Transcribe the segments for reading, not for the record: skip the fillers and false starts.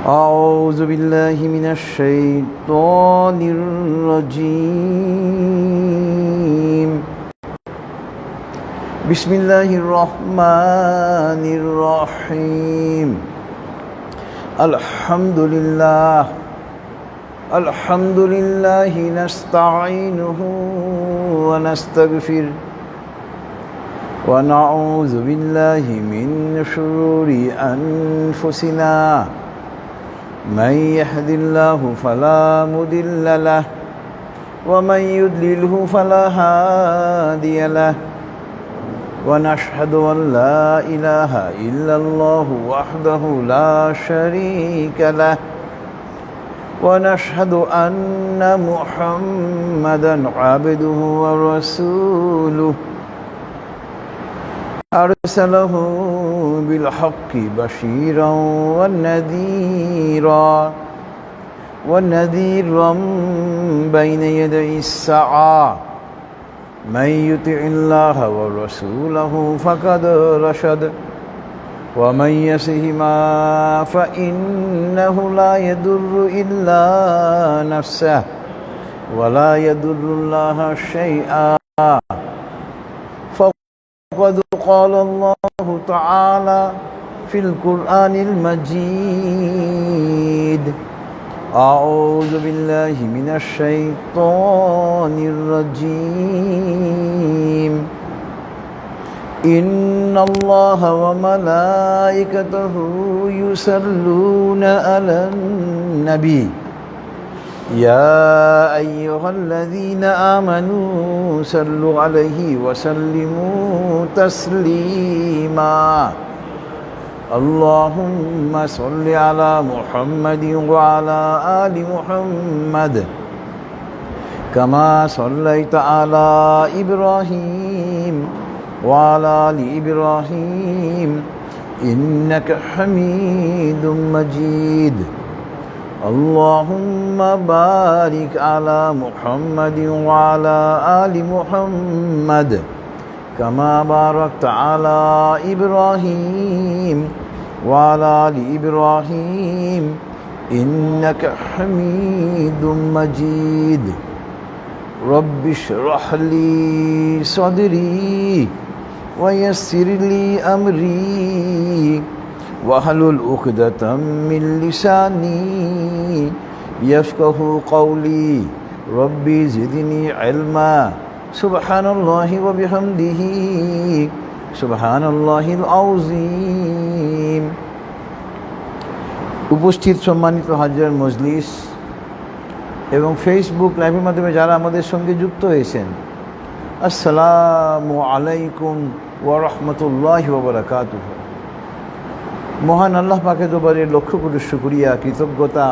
أعوذ بالله من الشيطان الرجيم. بسم الله الرحمن الرحيم. الحمد لله نستعينه ونستغفره ونعوذ بالله من شرور أنفسنا. من يهد الله فلا مضل له ومن يضلله فلا هادي له. ونشهد أن لا إله إلا الله وحده لا شريك له. ونشهد أن محمدا عبده ورسوله أرسله بالحق بشيرا ونذيرا بين يدي الساعة. من يطع الله ورسوله فقد رشد ومن يعصهما فإنه لا يضر إلا نفسه ولا يضر الله شيئا. وقد قال الله تعالى في القرآن المجيد: أعوذ بالله من الشيطان الرجيم. إن الله وملائكته يصلون على النبي يا أيها الذين آمنوا صلوا عليه وسلموا تسليما. اللهم صل على محمد وعلى آل محمد كما صليت على إبراهيم وعلى آل إبراهيم إنك حميد مجيد. اللهم بارك على محمد وعلى آل محمد كما باركت على إبراهيم وعلى آل إبراهيم إنك حميد مجيد. رب اشرح لي صدري ويسر لي أمري واحلل عقدة من لساني يفقه قولي. ربي زدني علما. سبحان الله وبحمده سبحان الله العظيم. উপস্থিত সম্মানিত হাজির মজলিস এবং ফেসবুক লাইভের মাধ্যমে যারা আমাদের সঙ্গে যুক্ত হয়েছেন, আসসালামু আলাইকুম ওয়া রাহমাতুল্লাহি ওয়া বারাকাতুহু। মহান আল্লাহ পাকের দরবারে লক্ষ কোটি শুকরিয়া, কৃতজ্ঞতা।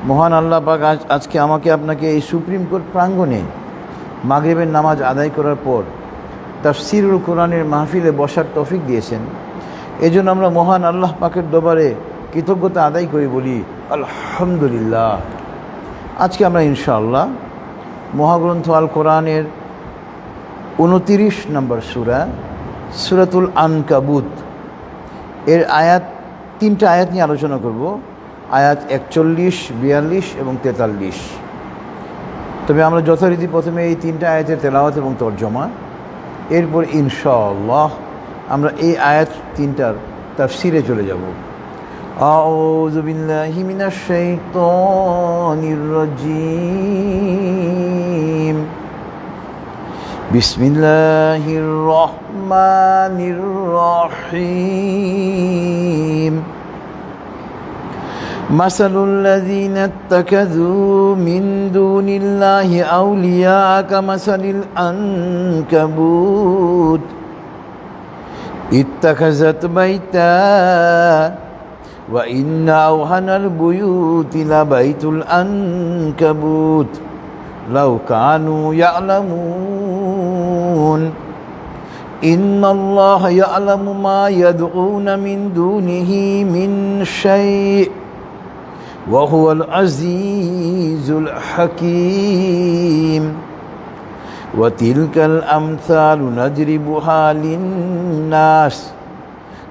মহান আল্লাহ পাক আজকে আমাকে আপনাকে এই সুপ্রিম কোর্ট প্রাঙ্গণে মাগরিবের নামাজ আদায় করার পর তাফসীরুল কোরআনের মাহফিলে বসার তৌফিক দিয়েছেন। এজন্য আমরা মহান আল্লাহ পাকের দরবারে কৃতজ্ঞতা আদায় করে বলি আলহামদুলিল্লাহ। আজকে আমরা ইনশাআল্লাহ মহাগ্রন্থ আল কোরআনের 29 নম্বর সূরাতুল আনকাবুত এর তিনটা আয়াত নিয়ে আলোচনা করব। আয়াত 41, 42 এবং 43। তবে আমরা যথারীতি প্রথমে এই তিনটা আয়াতের তেলাওয়াত এবং তরজমা, এরপর ইনশাআল্লাহ আমরা এই আয়াত তিনটার তাফসীরে চলে যাব। আউযু বিল্লাহি মিনাশ শাইতানির রাজীম। বিসমিল্লাহির রহমানির রহিম। মাসালুল লাযীনা ইত্তাখাযু মিন দুনিল্লাহি আউলিয়া কামাসালিল আনকাবুত ইত্তাখাযাত বাইতা ওয়া ইন্না আওহানাল বুয়ুতি লাবাইতুল আনকাবুত লাউ কানু ইয়ালামুন ইন্নাল্লাহা ইয়ালামু মা ইয়াদউনা মিন দুনিহি মিন শাই' ওয়া হুয়াল আজিজুল হাকীম। ওয়া তিলকাল আমসালু নাজরিবুহা লিন-নাস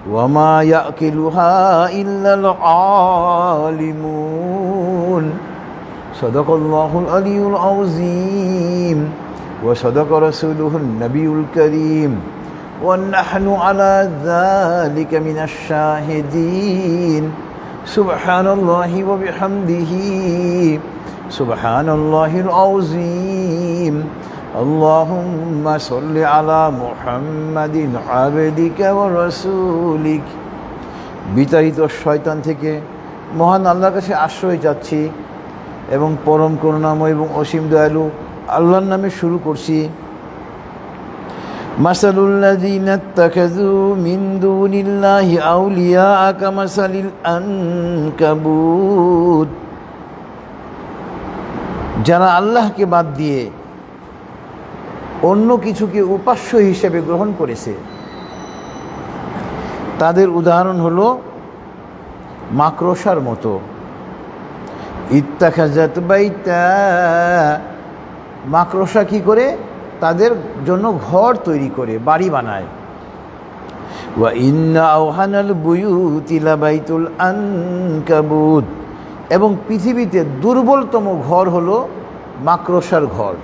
ওয়ামা ইয়াকিলুহা ইল্লাল আলিমুন। সাদাকাল্লাহুল আলিয়্যুল আযীম ওয়া সাদাকা রাসূলুহুন নবিয়্যুল কারীম ওয়া নাহনু আলা যালিকা মিনাশ শাহিদিন। সুবহানাল্লাহি ওয়া বিহামদিহি সুবহানাল্লাহিল আযীম। আল্লাহুম্মা সাল্লি আলা মুহাম্মাদিন আবদিকা ওয়া রাসূলিক। বিতাড়িত শয়তান থেকে মহান আল্লাহর কাছে আশ্রয় চাচ্ছি এবং পরম করুণাময় এবং অসীম দয়ালু আল্লাহর নামে শুরু করছি। মাসালুল্লাযীনা ইত্তাখাযু মিন দুনিল্লাহি আউলিয়া কামাসালিল আনকাবুত। যারা আল্লাহকে বাদ দিয়ে অন্য কিছুকে উপাস্য হিসেবে গ্রহণ করেছে তাদের উদাহরণ হলো মাকড়সার মতো। ইত্তাখাযাত বাইতা, মাকড়সা কি করে? তাদের জন্য ঘর তৈরি করে, বাড়ি বানায়। ওয়া ইন্না আওহানাল বুয়ুতি লাবাইতুল আনকাবুত, এবং পৃথিবীতে দুর্বলতম ঘর হলো মাকড়সার ঘর।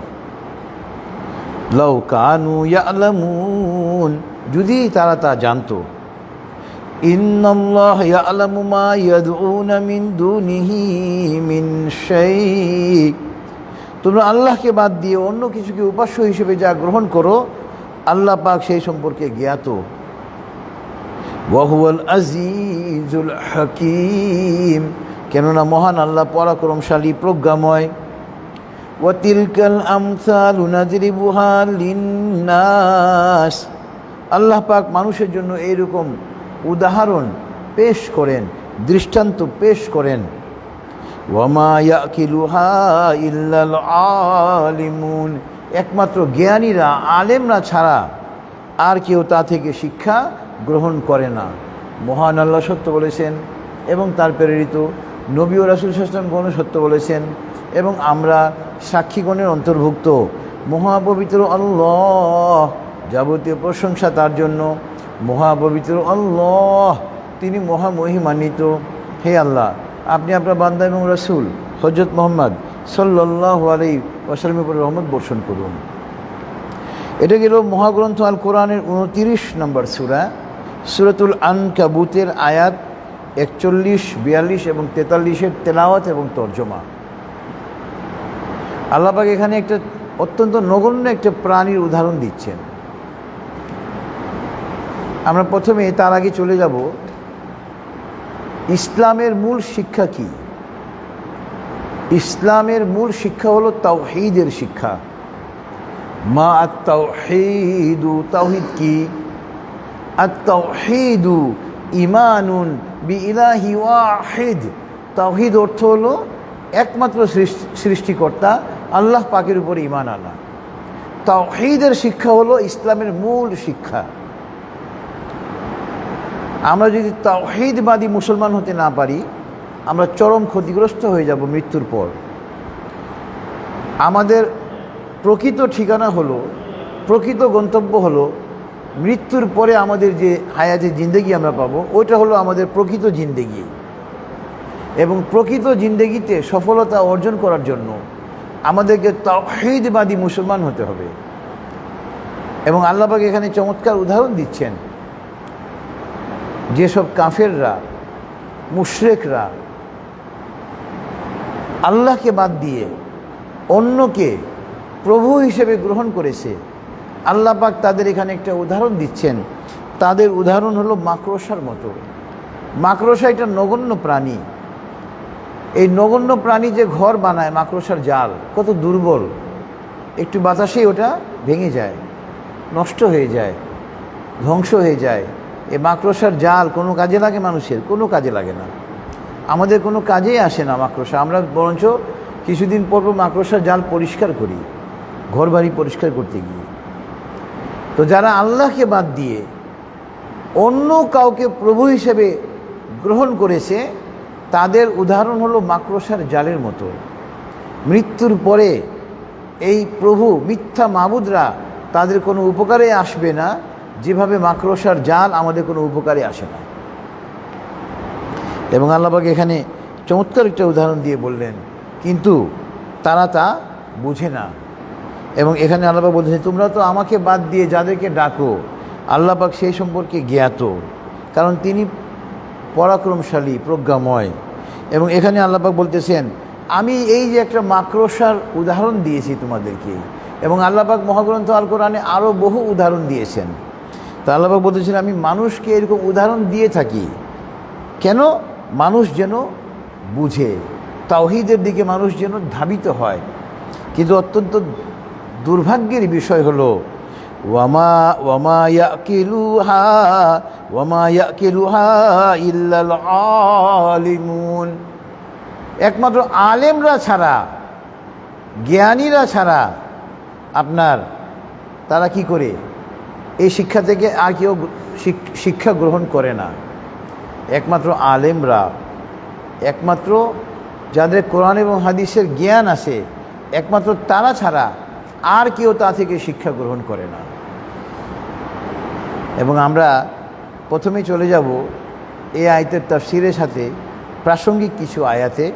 লাউ কানু ইয়ালামুন, যদি তারা তা জানতো। ইন্নাল্লাহ ইয়ালামু মা ইয়াদউনা মিন দুনিহি মিন শাই, তোমরা আল্লাহকে বাদ দিয়ে অন্য কিছুকে উপাস্য হিসেবে যা গ্রহণ করো আল্লাহ পাক সেই সম্পর্কে জ্ঞাত। ওয়া হুয়াল আজিজুল হাকীম, কেননা মহান আল্লাহ পরাক্রমশালী প্রজ্ঞাময়। ওয়া তিলকাল আমসালু নাযরিবুহা লিন্নাস, আল্লাহ পাক মানুষের জন্য এইরকম উদাহরণ পেশ করেন, দৃষ্টান্ত পেশ করেন। ওয়ামা ইয়াকিলুহা ইল্লাল আলিমুন, একমাত্র জ্ঞানীরা, আলেমরা ছাড়া আর কেউ তা থেকে শিক্ষা গ্রহণ করে না। মহান আল্লাহ সত্য বলেছেন এবং তার প্রেরিত নবী ও রাসূল সাল্লাল্লাহু আলাইহি ওয়াসাল্লাম সত্য বলেছেন এবং আমরা সাক্ষীগণের অন্তর্ভুক্ত। মহাপবিত্র আল্লাহ, যাবতীয় প্রশংসা তার জন্য। মহাপবিত্র আল্লাহ, তিনি মহামহিমান্বিত। হে আল্লাহ, আপনি আপনার বান্দা এবং রাসূল হযরত মুহাম্মদ সাল্লাল্লাহু আলাইহি ওয়াসাল্লামের উপর রহমত বর্ষণ করুন। এটা গেল মহাগ্রন্থ আল কোরআনের 29 নম্বর সূরা, সূরাতুল আনকাবুতের আয়াত 41, 42 এবং 43-এর তেলাওয়াত এবং তর্জমা। আল্লাহ পাক এখানে একটা অত্যন্ত নগণ্য একটা প্রাণীর উদাহরণ দিচ্ছেন। আমরা প্রথমে তার আগে চলে যাব ইসলামের মূল শিক্ষা কি। ইসলামের মূল শিক্ষা হলো তাওহীদের শিক্ষা। মা আত-তাওহীদু, তাওহীদ কি? আত-তাওহীদু ঈমানুন বিইলাহি ওয়াহিদ, তাওহীদ অর্থ হলো একমাত্র সৃষ্টিকর্তা আল্লাহ পাকের উপরে ঈমান আনা। তাওহীদের শিক্ষা হলো ইসলামের মূল শিক্ষা। আমরা যদি তাওহীদবাদী মুসলমান হতে না পারি আমরা চরম ক্ষতিগ্রস্ত হয়ে যাব মৃত্যুর পর। আমাদের প্রকৃত ঠিকানা হলো, প্রকৃত গন্তব্য হলো মৃত্যুর পরে আমাদের যে হায়াতে জিন্দেগি আমরা পাবো, ওইটা হলো আমাদের প্রকৃত জিন্দেগি। এবং প্রকৃত জিন্দেগিতে সফলতা অর্জন করার জন্য আমাদেরকে তাওহীদবাদী মুসলমান হতে হবে। এবং আল্লাহ পাক এখানে চমৎকার উদাহরণ দিচ্ছেন। যেসব কাফেররা, মুশরিকরা আল্লাহকে বাদ দিয়ে অন্যকে প্রভু হিসেবে গ্রহণ করেছে, আল্লাহ পাক তাদের এখানে একটা উদাহরণ দিচ্ছেন। তাদের উদাহরণ হলো মাকড়সার মতো। মাকড়সা এটা নগণ্য প্রাণী। এই নগণ্য প্রাণী যে ঘর বানায়, মাকড়সার জাল কত দুর্বল, একটু বাতাসেই ওটা ভেঙে যায়, নষ্ট হয়ে যায়, ধ্বংস হয়ে যায়। এই মাকড়সার জাল কোনো কাজে লাগে? মানুষের কোনো কাজে লাগে না, আমাদের কোনো কাজেই আসে না মাকড়সা। আমরা বরঞ্চ কিছুদিন পর মাকড়সার জাল পরিষ্কার করি, ঘর বাড়ি পরিষ্কার করতে গিয়ে। তো যারা আল্লাহকে বাদ দিয়ে অন্য কাউকে প্রভু হিসেবে গ্রহণ করেছে তাদের উদাহরণ হলো মাকড়সার জালের মতো। মৃত্যুর পরে এই প্রভু, মিথ্যা মাবুদরা তাদের কোনো উপকারে আসবে না যেভাবে মাকড়সার জাল আমাদের কোনো উপকারে আসে না। এবং আল্লাহ পাক এখানে চমৎকার একটা উদাহরণ দিয়ে বললেন, কিন্তু তারা তা বুঝে না। এবং এখানে আল্লাহ পাক বলতেছে, তোমরা তো আমাকে বাদ দিয়ে যাদেরকে ডাকো, আল্লাহ পাক সেই সম্পর্কে জ্ঞাত, কারণ তিনি পরাক্রমশালী, প্রজ্ঞাময়। এবং এখানে আল্লাহ পাক বলতেছেন, আমি এই যে একটা মাকড়সার উদাহরণ দিয়েছি তোমাদেরকে, এবং আল্লাহ পাক মহাগ্রন্থ আল কোরআনে আরও বহু উদাহরণ দিয়েছেন। তা আল্লাহ পাক বলতেছেন, আমি মানুষকে এরকম উদাহরণ দিয়ে থাকি কেন? মানুষ যেন বুঝে, তাওহীদের দিকে মানুষ যেন ধাবিত হয়। কিন্তু অত্যন্ত দুর্ভাগ্যের বিষয় হলো, ওয়ামা ইয়াকিলুহা ইল্লাল আলিমুন, একমাত্র আলেমরা ছাড়া, জ্ঞানীরা ছাড়া আপনার তারা কি করে এই শিক্ষা থেকে আর কেউ শিক্ষা গ্রহণ করে না। একমাত্র আলেমরা, একমাত্র যাদের কোরআন এবং হাদিসের জ্ঞান আছে, একমাত্র তারা ছাড়া আর কেউ তা থেকে শিক্ষা গ্রহণ করে না। এবং আমরা প্রথমেই চলে যাব এই আয়াতের তাফসীরের সাথে প্রাসঙ্গিক কিছু আয়াতে।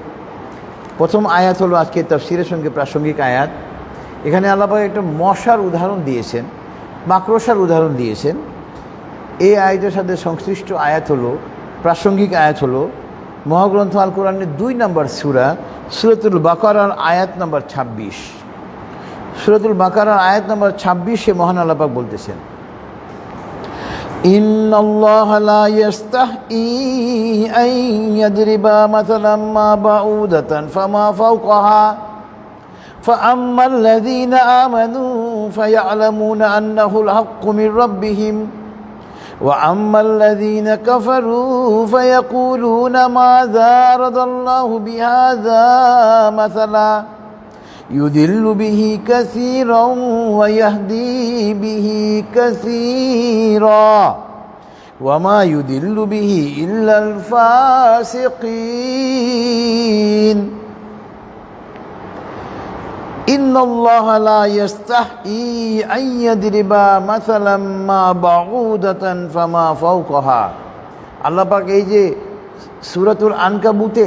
প্রথম আয়াত হলো আজকে তাফসীরের সঙ্গে প্রাসঙ্গিক আয়াত। এখানে আল্লাহ পাক একটা মশার উদাহরণ দিয়েছেন, মাকড়সার উদাহরণ দিয়েছেন। এই আয়াতের সাথে সংশ্লিষ্ট আয়াত হলো, প্রাসঙ্গিক আয়াত হলো মহাগ্রন্থ আল কোরআনের 2 নম্বর সূরা সূরাতুল বাকারার আয়াত নম্বর 26। সূরাতুল বাকারার আয়াত নম্বর 26-এ মহান আল্লাহ পাক বলতেছেন, ইন্নাল্লাহা লা ইস্তাহি আন ইয়াদরিবা মাসালাম মা বাউদাতান ফামা ফাওকাহা فأما الذين آمنوا فيعلمون أنه الحق من ربهم وأما الذين كفروا فيقولون ماذا أراد الله بهذا مثلا يضل به كثيرا ويهدي به كثيرا وما يضل به إلا الفاسقين ইন্নাল্লাহা লা ইস্তাহি আন ইয়াদরিবা মাসালাম মা বাউদাতান ফামা ফাওকাহা। আল্লাহ পাক এই যে সূরাতুল আনকাবুতে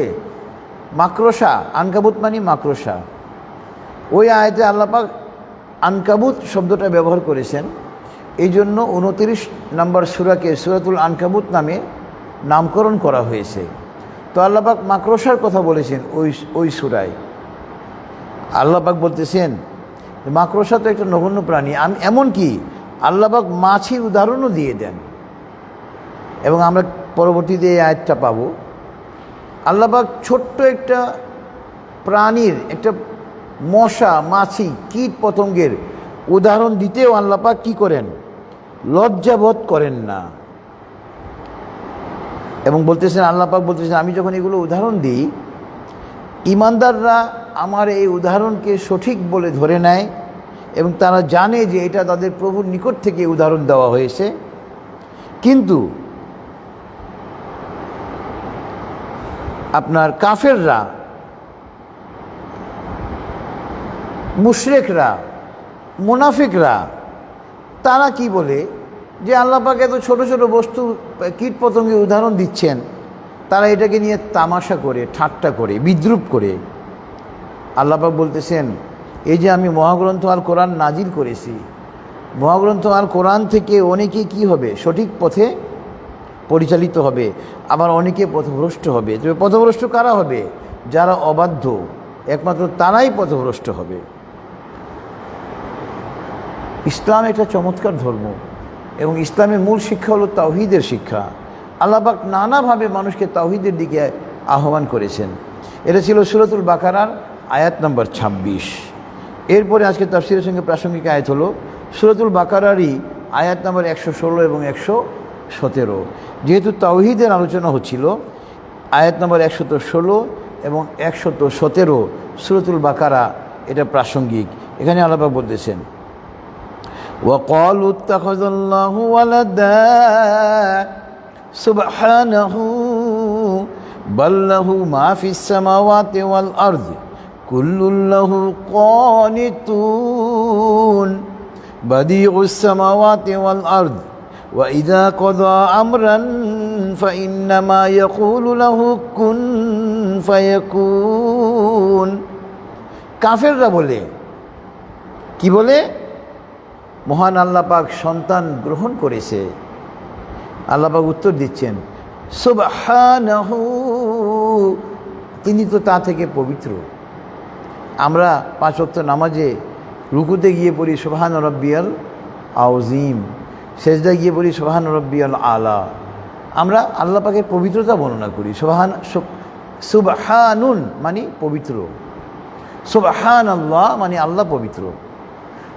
মাকড়সা, আনকাবুত মানে মাকড়সা, ওই আয়াতে আল্লাহ পাক আনকাবুত শব্দটা ব্যবহার করেছেন। এই জন্য 29 নম্বর সূরাকে সূরাতুল আনকাবুত নামে নামকরণ করা হয়েছে। তো আল্লাহ পাক মাকড়সার কথা বলেছেন ওই সূরায়। আল্লাহ পাক বলতেছেন মাকড়সা তো একটা নগণ্য প্রাণী। এমনকি আল্লাহ পাক মাছির উদাহরণও দিয়ে দেন। এবং আমরা পরবর্তীতে এই আয়াতটা পাবো। আল্লাহ পাক ছোট্ট একটা প্রাণীর, একটা মশা, মাছি, কীট পতঙ্গের উদাহরণ দিতেও আল্লাহ পাক কী করেন? লজ্জাবোধ করেন না। এবং বলতেছেন, আল্লাহ পাক বলতেছেন, আমি যখন এগুলো উদাহরণ দিই, ঈমানদাররা আমার এই উদাহরণকে সঠিক বলে ধরে নেয় এবং তারা জানে যে এটা তাদের প্রভুর নিকট থেকে উদাহরণ দেওয়া হয়েছে। কিন্তু আপনার কাফেররা, মুশরিকরা, মুনাফিকরা তারা কি বলে যে আল্লাহ পাক এত ছোট ছোট বস্তু, কীট পতঙ্গের উদাহরণ দিচ্ছেন, তারা এটাকে নিয়ে তামাশা করে, ঠাট্টা করে, বিদ্রূপ করে। আল্লাহ পাক বলতেছেন, এই যে আমি মহাগ্রন্থ আল কোরআন নাজিল করেছি, মহাগ্রন্থ আল কোরআন থেকে অনেকে কি হবে? সঠিক পথে পরিচালিত হবে, আবার অনেকে পথভ্রষ্ট হবে। তবে পথভ্রষ্ট কারা হবে? যারা অবাধ্য, একমাত্র তারাই পথভ্রষ্ট হবে। ইসলাম একটা চমৎকার ধর্ম এবং ইসলামের মূল শিক্ষা হলো তাওহীদের শিক্ষা। আল্লাহ পাক নানাভাবে মানুষকে তাওহীদের দিকে আহ্বান করেছেন। এটা ছিল সূরাতুল বাকারার আয়াত নম্বর 26। এরপরে আজকে তাফসীরের সঙ্গে প্রাসঙ্গিক আয়াত হলো সূরাতুল বাকারারই আয়াত নম্বর 116 এবং 117। যেহেতু তাওহীদের আলোচনা হচ্ছিল, আয়াত নম্বর 116 এবং 117 সূরাতুল বাকারা এটা প্রাসঙ্গিক। এখানে আল্লাহ পাক বলতেছেন, وقالوا اتخذ الله ولدا سبحانه بل له ما في السماوات والأرض كل له قانتون بديع السماوات والأرض وإذا قضى أمرا فإنما يقول له كن فيكون। কাফেররা বলে, কি বলে? মহান আল্লাহ পাক সন্তান গ্রহণ করেছে। আল্লাহ পাক উত্তর দিচ্ছেন, সুবহানাহু, তিনি তো তা থেকে পবিত্র। আমরা 5 ওয়াক্ত নামাজে রুকুতে গিয়ে পড়ি সুবহান রাব্বিয়াল আযীম, সেজদায় গিয়ে পড়ি সুবহান রাব্বিয়াল আলা। আমরা আল্লাহ পাকের পবিত্রতা বর্ণনা করি। সুবহানুন মানে পবিত্র, সুবহানাল্লাহ মানে আল্লাহ পবিত্র।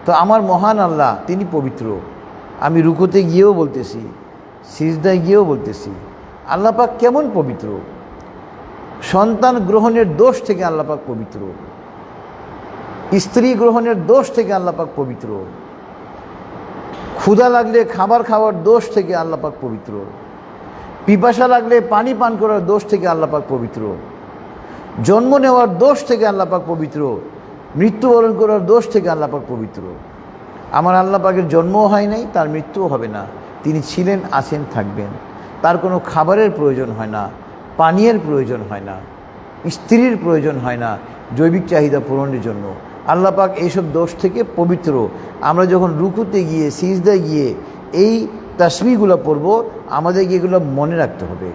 তো আমার মহান আল্লাহ তিনি পবিত্র। আমি রুকুতে গিয়েও বলতেছি, সিজদায় গিয়েও বলতেছি। আল্লাহ পাক কেমন পবিত্র? সন্তান গ্রহণের দোষ থেকে আল্লাহ পাক পবিত্র, স্ত্রী গ্রহণের দোষ থেকে আল্লাহ পাক পবিত্র, ক্ষুধা লাগলে খাবার খাওয়ার দোষ থেকে আল্লাহ পাক পবিত্র, পিপাসা লাগলে পানি পান করার দোষ থেকে আল্লাহ পাক পবিত্র, জন্ম নেওয়ার দোষ থেকে আল্লাহ পাক পবিত্র, মৃত্যুবরণ করার দোষ থেকে আল্লাহ পাক পবিত্র। আমার আল্লাহ পাকের জন্মও হয় নাই, তার মৃত্যুও হবে না। তিনি ছিলেন, আছেন, থাকবেন। তার কোনো খাবারের প্রয়োজন হয় না, পানীয়ের প্রয়োজন হয় না, স্ত্রীর প্রয়োজন হয় না জৈবিক চাহিদা পূরণের জন্য। আল্লাহ পাক এইসব দোষ থেকে পবিত্র। আমরা যখন রুকুতে গিয়ে সিজদায় গিয়ে এই তাসবিহগুলো পড়ব, আমাদেরকে এগুলো মনে রাখতে হবে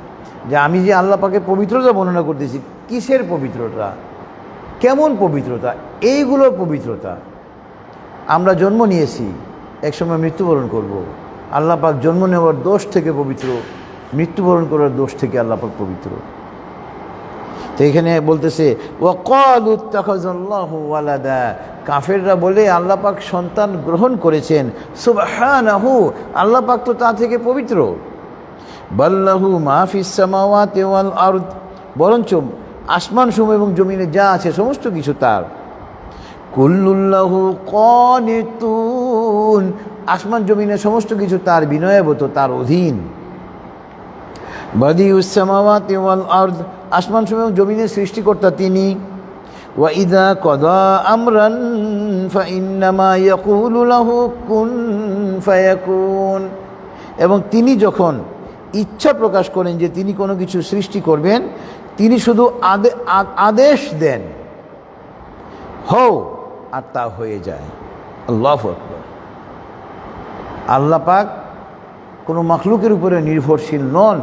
যে আমি যে আল্লাহ পাকের পবিত্রতা বর্ণনা করতেছি, কিসের পবিত্রতা, কেমন পবিত্রতা, এইগুলোর পবিত্রতা। আমরা জন্ম নিয়েছি, একসময় মৃত্যুবরণ করব। আল্লাহ পাক জন্ম নেওয়ার দোষ থেকে পবিত্র, মৃত্যুবরণ করার দোষ থেকে আল্লাহ পাক পবিত্র। তো এখানে বলতেছে ওয়াকালু ইত্তাখাযাল্লাহু ওয়ালাদা, কাফেররা বলে আল্লাহ পাক সন্তান গ্রহণ করেছেন। সুবহানাহু, আল্লাহ পাক তো তা থেকে পবিত্র। বাল্লাহু মা ফিস সামাওয়াতি ওয়াল আরদ, বরঞ্চ আসমান সমূহ এবং জমিনে যা আছে সমস্ত কিছু তার। কুল্লুল্লাহু কানিতুন, আসমান জমিনে সমস্ত কিছু তার বিনয়াবত, তার অধীন। বাদিউস সামাওয়াতি ওয়াল আরদ, আসমান সমূহ জমিনের সৃষ্টিকর্তা তিনি। ওয়া ইযা কাদা আমরান ফাইন্নামা ইয়াকুলু লাহু কুন ফায়াকুন, এবং তিনি যখন ইচ্ছা প্রকাশ করেন যে তিনি কোনো কিছু সৃষ্টি করবেন, তিনি শুধু আদেশ দেন, হও, আর তা হয়ে যায়। আল্লাহু আকবার। আল্লাহ পাক কোনো মাখলুকের উপরে নির্ভরশীল নন,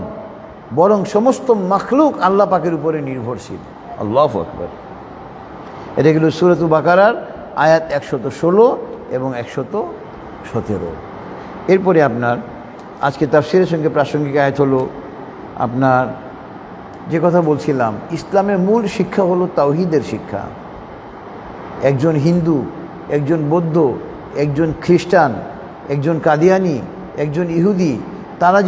বরং সমস্ত মাখলুক আল্লাহ পাকের উপরে নির্ভরশীল। আল্লাহু আকবার। এটা গেল সূরাতুল বাকারার আয়াত 116 এবং 117। এরপরে আপনার আজকে তাফসীরের সঙ্গে প্রাসঙ্গিক আয়াত হলো আপনার যে কথা বলছিলাম, ইসলামের মূল শিক্ষা হলো তাওহীদের শিক্ষা। একজন হিন্দু, একজন বৌদ্ধ, একজন খ্রিস্টান, একজন কাদিয়ানি, একজন ইহুদি, তারা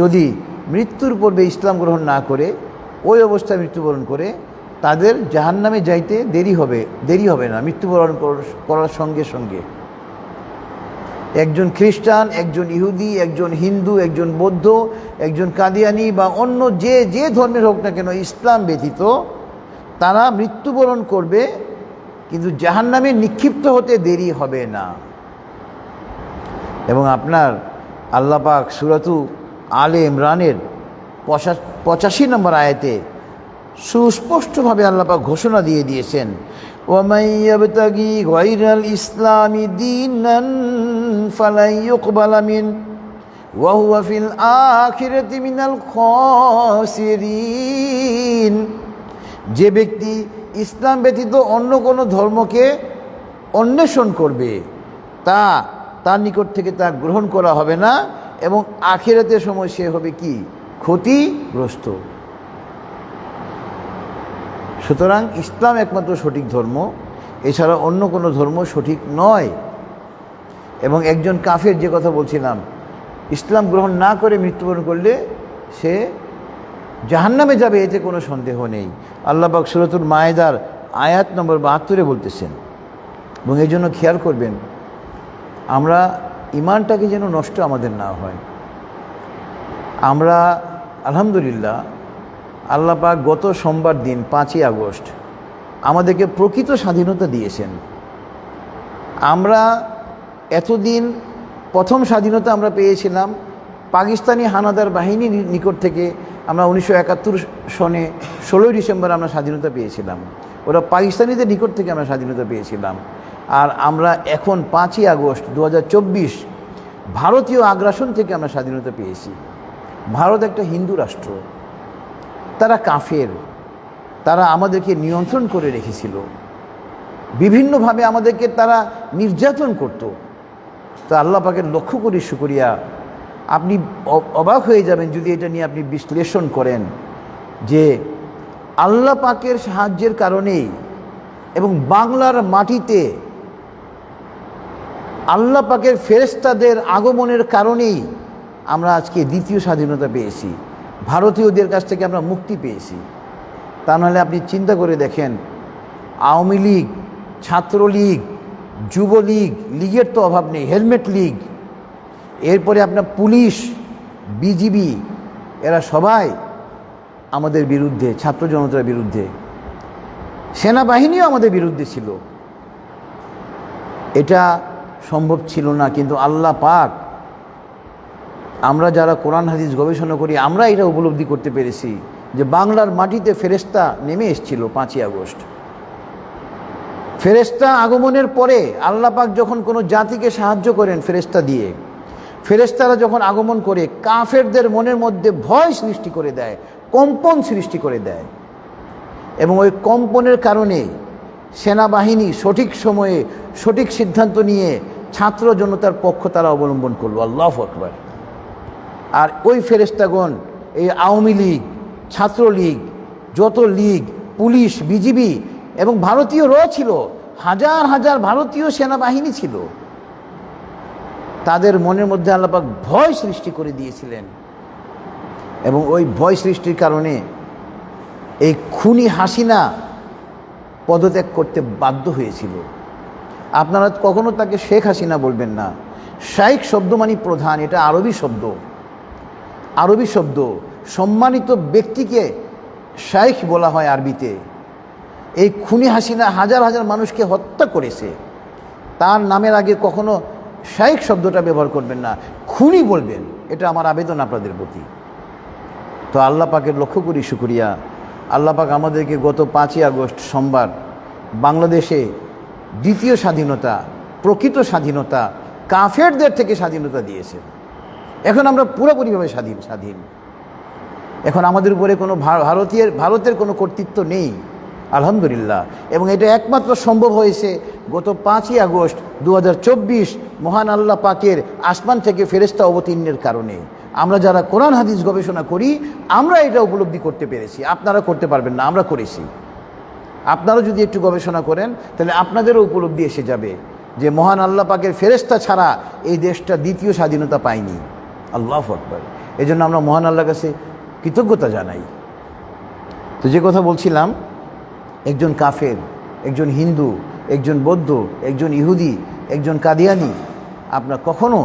যদি মৃত্যুর পূর্বে ইসলাম গ্রহণ না করে ওই অবস্থায় মৃত্যুবরণ করে, তাদের জাহান্নামে যাইতে দেরি হবে না মৃত্যুবরণ করার সঙ্গে সঙ্গে। একজন খ্রিস্টান, একজন ইহুদি, একজন হিন্দু, একজন বৌদ্ধ, একজন কাদিয়ানি বা অন্য যে ধর্মের হোক না কেন, ইসলাম ব্যতীত তারা মৃত্যুবরণ করবে, কিন্তু জাহান্নামে নিক্ষিপ্ত হতে দেরি হবে না। এবং আপনার আল্লাহ পাক সূরাতু আলে ইমরানের 85 নম্বর আয়াতে সুস্পষ্টভাবে আল্লাহ পাক ঘোষণা দিয়ে দিয়েছেন, ওয়ামান ইয়াবতাগি গায়রাল ইসলামি দীনান ফালান ইউকবালা মিন ওয়া হুয়া ফিল আখিরাতি মিনাল খাসিরিন। যে ব্যক্তি ইসলাম ব্যতীত অন্য কোনো ধর্মকে অন্বেষণ করবে, তার নিকট থেকে তা গ্রহণ করা হবে না, এবং আখিরাতের সময় সে হবে কি? ক্ষতিগ্রস্ত। সুতরাং ইসলাম একমাত্র সঠিক ধর্ম, এছাড়া অন্য কোনো ধর্ম সঠিক নয়। এবং একজন কাফের, যে কথা বলছিলাম, ইসলাম গ্রহণ না করে মৃত্যুবরণ করলে সে জাহান্নামে যাবে, এতে কোনো সন্দেহ নেই। আল্লাহ পাক সূরাতুল মায়েদার আয়াত নম্বর 72 বলতেছেন। এবং এই জন্য খেয়াল করবেন, আমরা ইমানটাকে যেন নষ্ট আমাদের না হয়। আমরা আলহামদুলিল্লাহ, আল্লাহ পাক গত সোমবার দিন 5ই আগস্ট আমাদেরকে প্রকৃত স্বাধীনতা দিয়েছেন। আমরা এতদিন প্রথম স্বাধীনতা আমরা পেয়েছিলাম পাকিস্তানি হানাদার বাহিনীর নিকট থেকে আমরা 1971 সনে 16ই ডিসেম্বর আমরা স্বাধীনতা পেয়েছিলাম। ওরা পাকিস্তানিদের নিকট থেকে আমরা স্বাধীনতা পেয়েছিলাম। আর আমরা এখন 5ই আগস্ট 2024 ভারতীয় আগ্রাসন থেকে আমরা স্বাধীনতা পেয়েছি। ভারত একটা হিন্দু রাষ্ট্র, তারা কাফের, তারা আমাদেরকে নিয়ন্ত্রণ করে রেখেছিল, বিভিন্নভাবে আমাদেরকে তারা নির্যাতন করত। তো আল্লাহ পাকের লক্ষ কোটি শুকরিয়া, আপনি অবাক হয়ে যাবেন যদি এটা নিয়ে আপনি বিশ্লেষণ করেন যে আল্লাহ পাকের সাহায্যের কারণেই এবং বাংলার মাটিতে আল্লাহ পাকের ফেরেশতাদের আগমনের কারণেই আমরা আজকে দ্বিতীয় স্বাধীনতা পেয়েছি, ভারতীয়দের কাছ থেকে আমরা মুক্তি পেয়েছি। তা নাহলে আপনি চিন্তা করে দেখেন, আওয়ামী লীগ, ছাত্রলীগ, যুবলীগ, লীগের তো অভাব নেই, হেলমেট লীগ, এরপরে আপনার পুলিশ, বিজিবি, এরা সবাই আমাদের বিরুদ্ধে, ছাত্র জনতার বিরুদ্ধে, সেনাবাহিনীও আমাদের বিরুদ্ধে ছিল। এটা সম্ভব ছিল না, কিন্তু আল্লাহ পাক, আমরা যারা কোরআন হাদিস গবেষণা করি, আমরা এটা উপলব্ধি করতে পেরেছি যে বাংলার মাটিতে ফেরেশতা নেমে এসেছিল 5ই আগস্ট। ফেরেশতা আগমনের পরে আল্লাহ পাক যখন কোনো জাতিকে সাহায্য করেন ফেরেশতা দিয়ে, ফেরেশতারা যখন আগমন করে কাফেরদের মনের মধ্যে ভয় সৃষ্টি করে দেয়, কম্পন সৃষ্টি করে দেয়, এবং ওই কম্পনের কারণে সেনাবাহিনী সঠিক সময়ে সঠিক সিদ্ধান্ত নিয়ে ছাত্র জনতার পক্ষ তারা অবলম্বন করলো। আল্লাহু আকবার। আর ওই ফেরেশতাগণ, এই আওয়ামী লীগ, ছাত্রলীগ, যত লীগ, পুলিশ, বিজিবি এবং ভারতীয় র ছিল, হাজার হাজার ভারতীয় সেনাবাহিনী ছিল, তাদের মনের মধ্যে আল্লাহ পাক ভয় সৃষ্টি করে দিয়েছিলেন। এবং ওই ভয় সৃষ্টির কারণে এই খুনি হাসিনা পদত্যাগ করতে বাধ্য হয়েছিল। আপনারা কখনো তাকে শেখ হাসিনা বলবেন না। শাইখ শব্দ মানে প্রধান, এটা আরবি শব্দ। আরবি শব্দ, সম্মানিত ব্যক্তিকে শাইখ বলা হয় আরবিতে। এই খুনি হাসিনা হাজার হাজার মানুষকে হত্যা করেছে, তার নামের আগে কখনো শাইখ শব্দটা ব্যবহার করবেন না, খুনি বলবেন। এটা আমার আবেদন আপনাদের প্রতি। তো আল্লাহ পাকের লক্ষ কোটি শুকরিয়া, আল্লাহ পাক আমাদেরকে গত 5ই আগস্ট সোমবার বাংলাদেশে দ্বিতীয় স্বাধীনতা, প্রকৃত স্বাধীনতা, কাফেরদের থেকে স্বাধীনতা দিয়েছে। এখন আমরা পুরোপুরিভাবে স্বাধীন। এখন আমাদের উপরে কোনো ভারতের কোনো কর্তৃত্ব নেই, আলহামদুলিল্লাহ। এবং এটা একমাত্র সম্ভব হয়েছে গত 5ই আগস্ট 2024 মহান আল্লাহ পাকের আসমান থেকে ফেরেশতা অবতীর্ণের কারণে। আমরা যারা কোরআন হাদিস গবেষণা করি, আমরা এটা উপলব্ধি করতে পেরেছি। আপনারা করতে পারবেন না, আমরা করেছি। আপনারা যদি একটু গবেষণা করেন তাহলে আপনাদেরও উপলব্ধি এসে যাবে যে মহান আল্লাহ পাকের ফেরেশতা ছাড়া এই দেশটা দ্বিতীয় স্বাধীনতা পায়নি। আল্লাহু আকবার। এই জন্য আমরা মহান আল্লাহর কাছে কৃতজ্ঞতা জানাই। তো যে কথা বলছিলাম, একজন কাফের, একজন হিন্দু, একজন বৌদ্ধ, একজন ইহুদি, একজন কাদিয়ানি, আপনার কখনো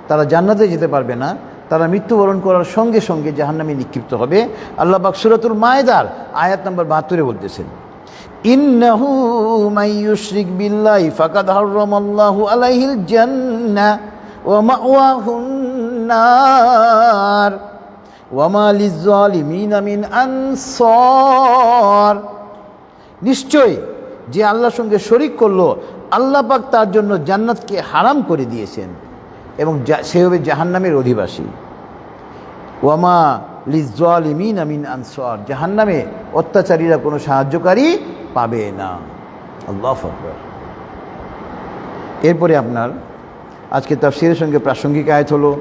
তারা জান্নাতে যেতে পারবে না। তারা মৃত্যুবরণ করার সঙ্গে সঙ্গে জাহান্নামে নিক্ষিপ্ত হবে। আল্লাহ পাক সূরাতুল মায়েদার আয়াত নম্বর 72 বলতেছেন, ইন্নাহু মান ইউশরিক বিল্লাহি ফাকাদ হারামাল্লাহু আলাইহিল জান্নাহ ওয়া মাওয়াহুন নার ওয়া মা লিয-যালিমিনা মিন আনসার। নিশ্চয় যে আল্লাহর সঙ্গে শরিক করলো, আল্লাহ পাক তার জন্য জান্নাতকে হারাম করে দিয়েছেন এবং সে হবে জাহান্নামের অধিবাসী। ওয়া মা লিয-যালিমিনা মিন আনসার, জাহান্নামে অত্যাচারীরা কোনো সাহায্যকারী পাবে না। আল্লাহু আকবার। এরপরে আপনার আজকে তাফসীরের সঙ্গে প্রাসঙ্গিক আয়াত হলো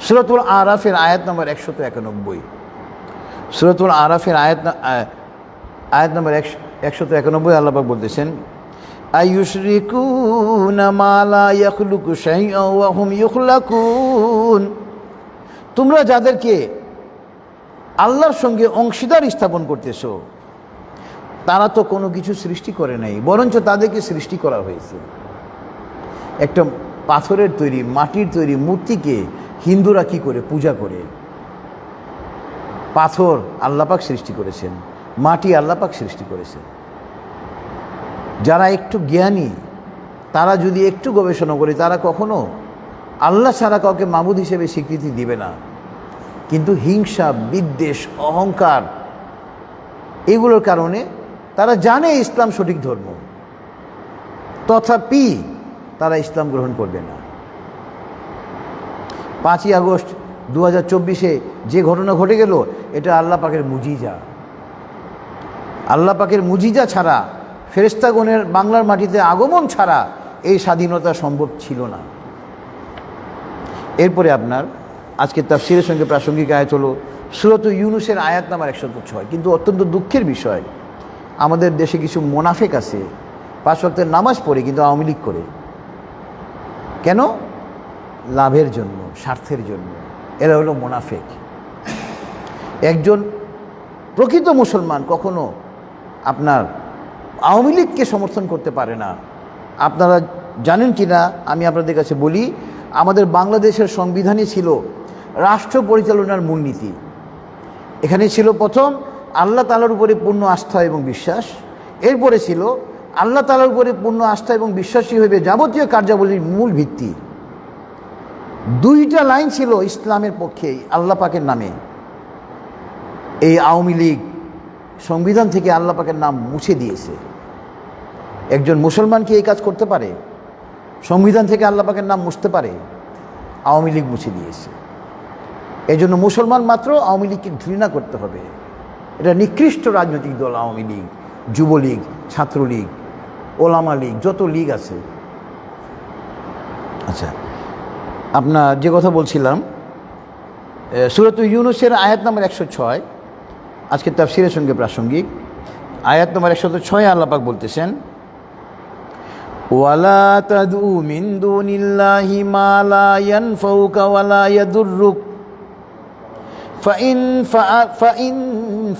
সূরাতুল আরাফের আয়াত নম্বর 191। সূরাতুল আরাফের আয়াত নম্বর 191 আল্লাহ পাক বলতেছেন, আইয়ুশরিকুনা মা লা ইয়াখলুকু শাইআন ওয়া হুম ইখলাকুন। তোমরা যাদেরকে আল্লাহর সঙ্গে অংশীদার স্থাপন করতেছো, তারা তো কোনো কিছু সৃষ্টি করে নাই, বরঞ্চ তাদেরকে সৃষ্টি করা হয়েছে। একটা পাথরের তৈরি, মাটির তৈরি মূর্তিকে হিন্দুরা কি করে পূজা করে? পাথর আল্লাহ পাক সৃষ্টি করেছেন, মাটি আল্লাহ পাক সৃষ্টি করেছেন। যারা একটু জ্ঞানী, তারা যদি একটু গবেষণা করে, তারা কখনো আল্লাহ ছাড়া কাউকে মাবুদ হিসেবে স্বীকৃতি দিবে না, কিন্তু হিংসা, বিদ্বেষ, অহংকার এগুলোর কারণে তারা জানে ইসলাম সঠিক ধর্ম, তথাপি তারা ইসলাম গ্রহণ করবে না। 5ই আগস্ট 2024 যে ঘটনা ঘটে গেল, এটা আল্লাহ পাকের মুজিজা। আল্লাহ পাকের মুজিজা ছাড়া, ফেরেশতাগণের বাংলার মাটিতে আগমন ছাড়া এই স্বাধীনতা সম্ভব ছিল না। এরপরে আপনার আজকে তাফসীরের সঙ্গে প্রাসঙ্গিক আয়াত হলো সূরা ইউনূসের আয়াত নাম্বার 106। কিন্তু অত্যন্ত দুঃখের বিষয়, আমাদের দেশে কিছু মোনাফেক আছে, 5 ওয়াক্তের নামাজ পড়ে কিন্তু আওয়ামী লীগ করে। কেন? লাভের জন্য, স্বার্থের জন্য। এরা হলো মোনাফেক। একজন প্রকৃত মুসলমান কখনো আপনার আওয়ামী লীগকে সমর্থন করতে পারে না। আপনারা জানেন কি না আমি আপনাদের কাছে বলি, আমাদের বাংলাদেশের সংবিধানই ছিল রাষ্ট্র পরিচালনার মূলনীতি। এখানে ছিল প্রথম আল্লাহ তাআলার উপরে পূর্ণ আস্থা এবং বিশ্বাস, এরপরে ছিল আল্লাহ তাআলার উপরে পূর্ণ আস্থা এবং বিশ্বাসী হইবে যাবতীয় কার্যাবলীর মূল ভিত্তি। 2টা লাইন ছিল ইসলামের পক্ষে আল্লাহ পাকের নামে। এই আওয়ামী লীগ সংবিধান থেকে আল্লাহ পাকের নাম মুছে দিয়েছে। একজন মুসলমান কি এই কাজ করতে পারে? সংবিধান থেকে আল্লাহ পাকের নাম মুছতে পারে? আওয়ামী লীগ মুছে দিয়েছে। এই জন্য মুসলমান মাত্র আওয়ামী লীগকে ঘৃণা করতে হবে। এটা নিকৃষ্ট রাজনৈতিক দল আওয়ামী লীগ, যুবলীগ, ছাত্রলীগ, ওলামা লীগ, যত লীগ আছে। আচ্ছা, আপনার যে কথা বলছিলাম, সূরা ইউনূসের আয়াত নাম্বার 106 আজকে তাফসীরের সঙ্গে প্রাসঙ্গিক। আয়াত নাম্বার 106 আল্লাহ পাক বলতেছেন, ওয়ালা তাদউ মিন দুনিল্লাহি মা লা ইয়ানফাউকা ওয়ালা ইয়াদুররুক ফাইন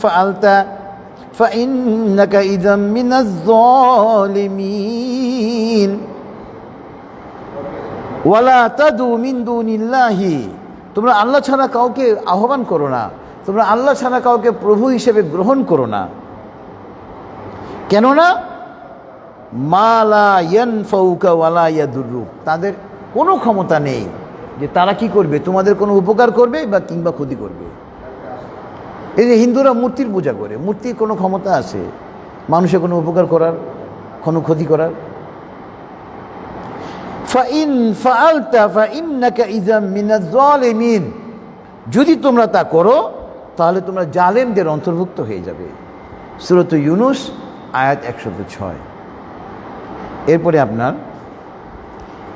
ফাআলতা ফাইন্নাকা ইযাম মিনাজ যালিমিন। ওয়ালা তাদউ মিন দুনিল্লাহি, তোমরা আল্লাহ ছাড়া কাউকে আহ্বান করো না, তোমরা আল্লাহ ছাড়া কাউকে প্রভু হিসেবে গ্রহণ করো না। কেননা মা লা ইয়ানফাউকা ওয়ালা ইয়াদুররুক, তাদের কোনো ক্ষমতা নেই যে তারা কি করবে, তোমাদের কোনো উপকার করবে বা কিংবা ক্ষতি করবে। এই যে হিন্দুরা মূর্তির পূজা করে, মূর্তির কোনো ক্ষমতা আছে মানুষের কোনো উপকার করার, কোনো ক্ষতি করার? ফাইন ফাআলতা ফাইন্নাকা ইযাম মিনাজ যালিমিন, যদি তোমরা তা করো তাহলে তোমরা জালেমদের অন্তর্ভুক্ত হয়ে যাবে। সূরা ইউনূস আয়াত 106। এরপরে আপনার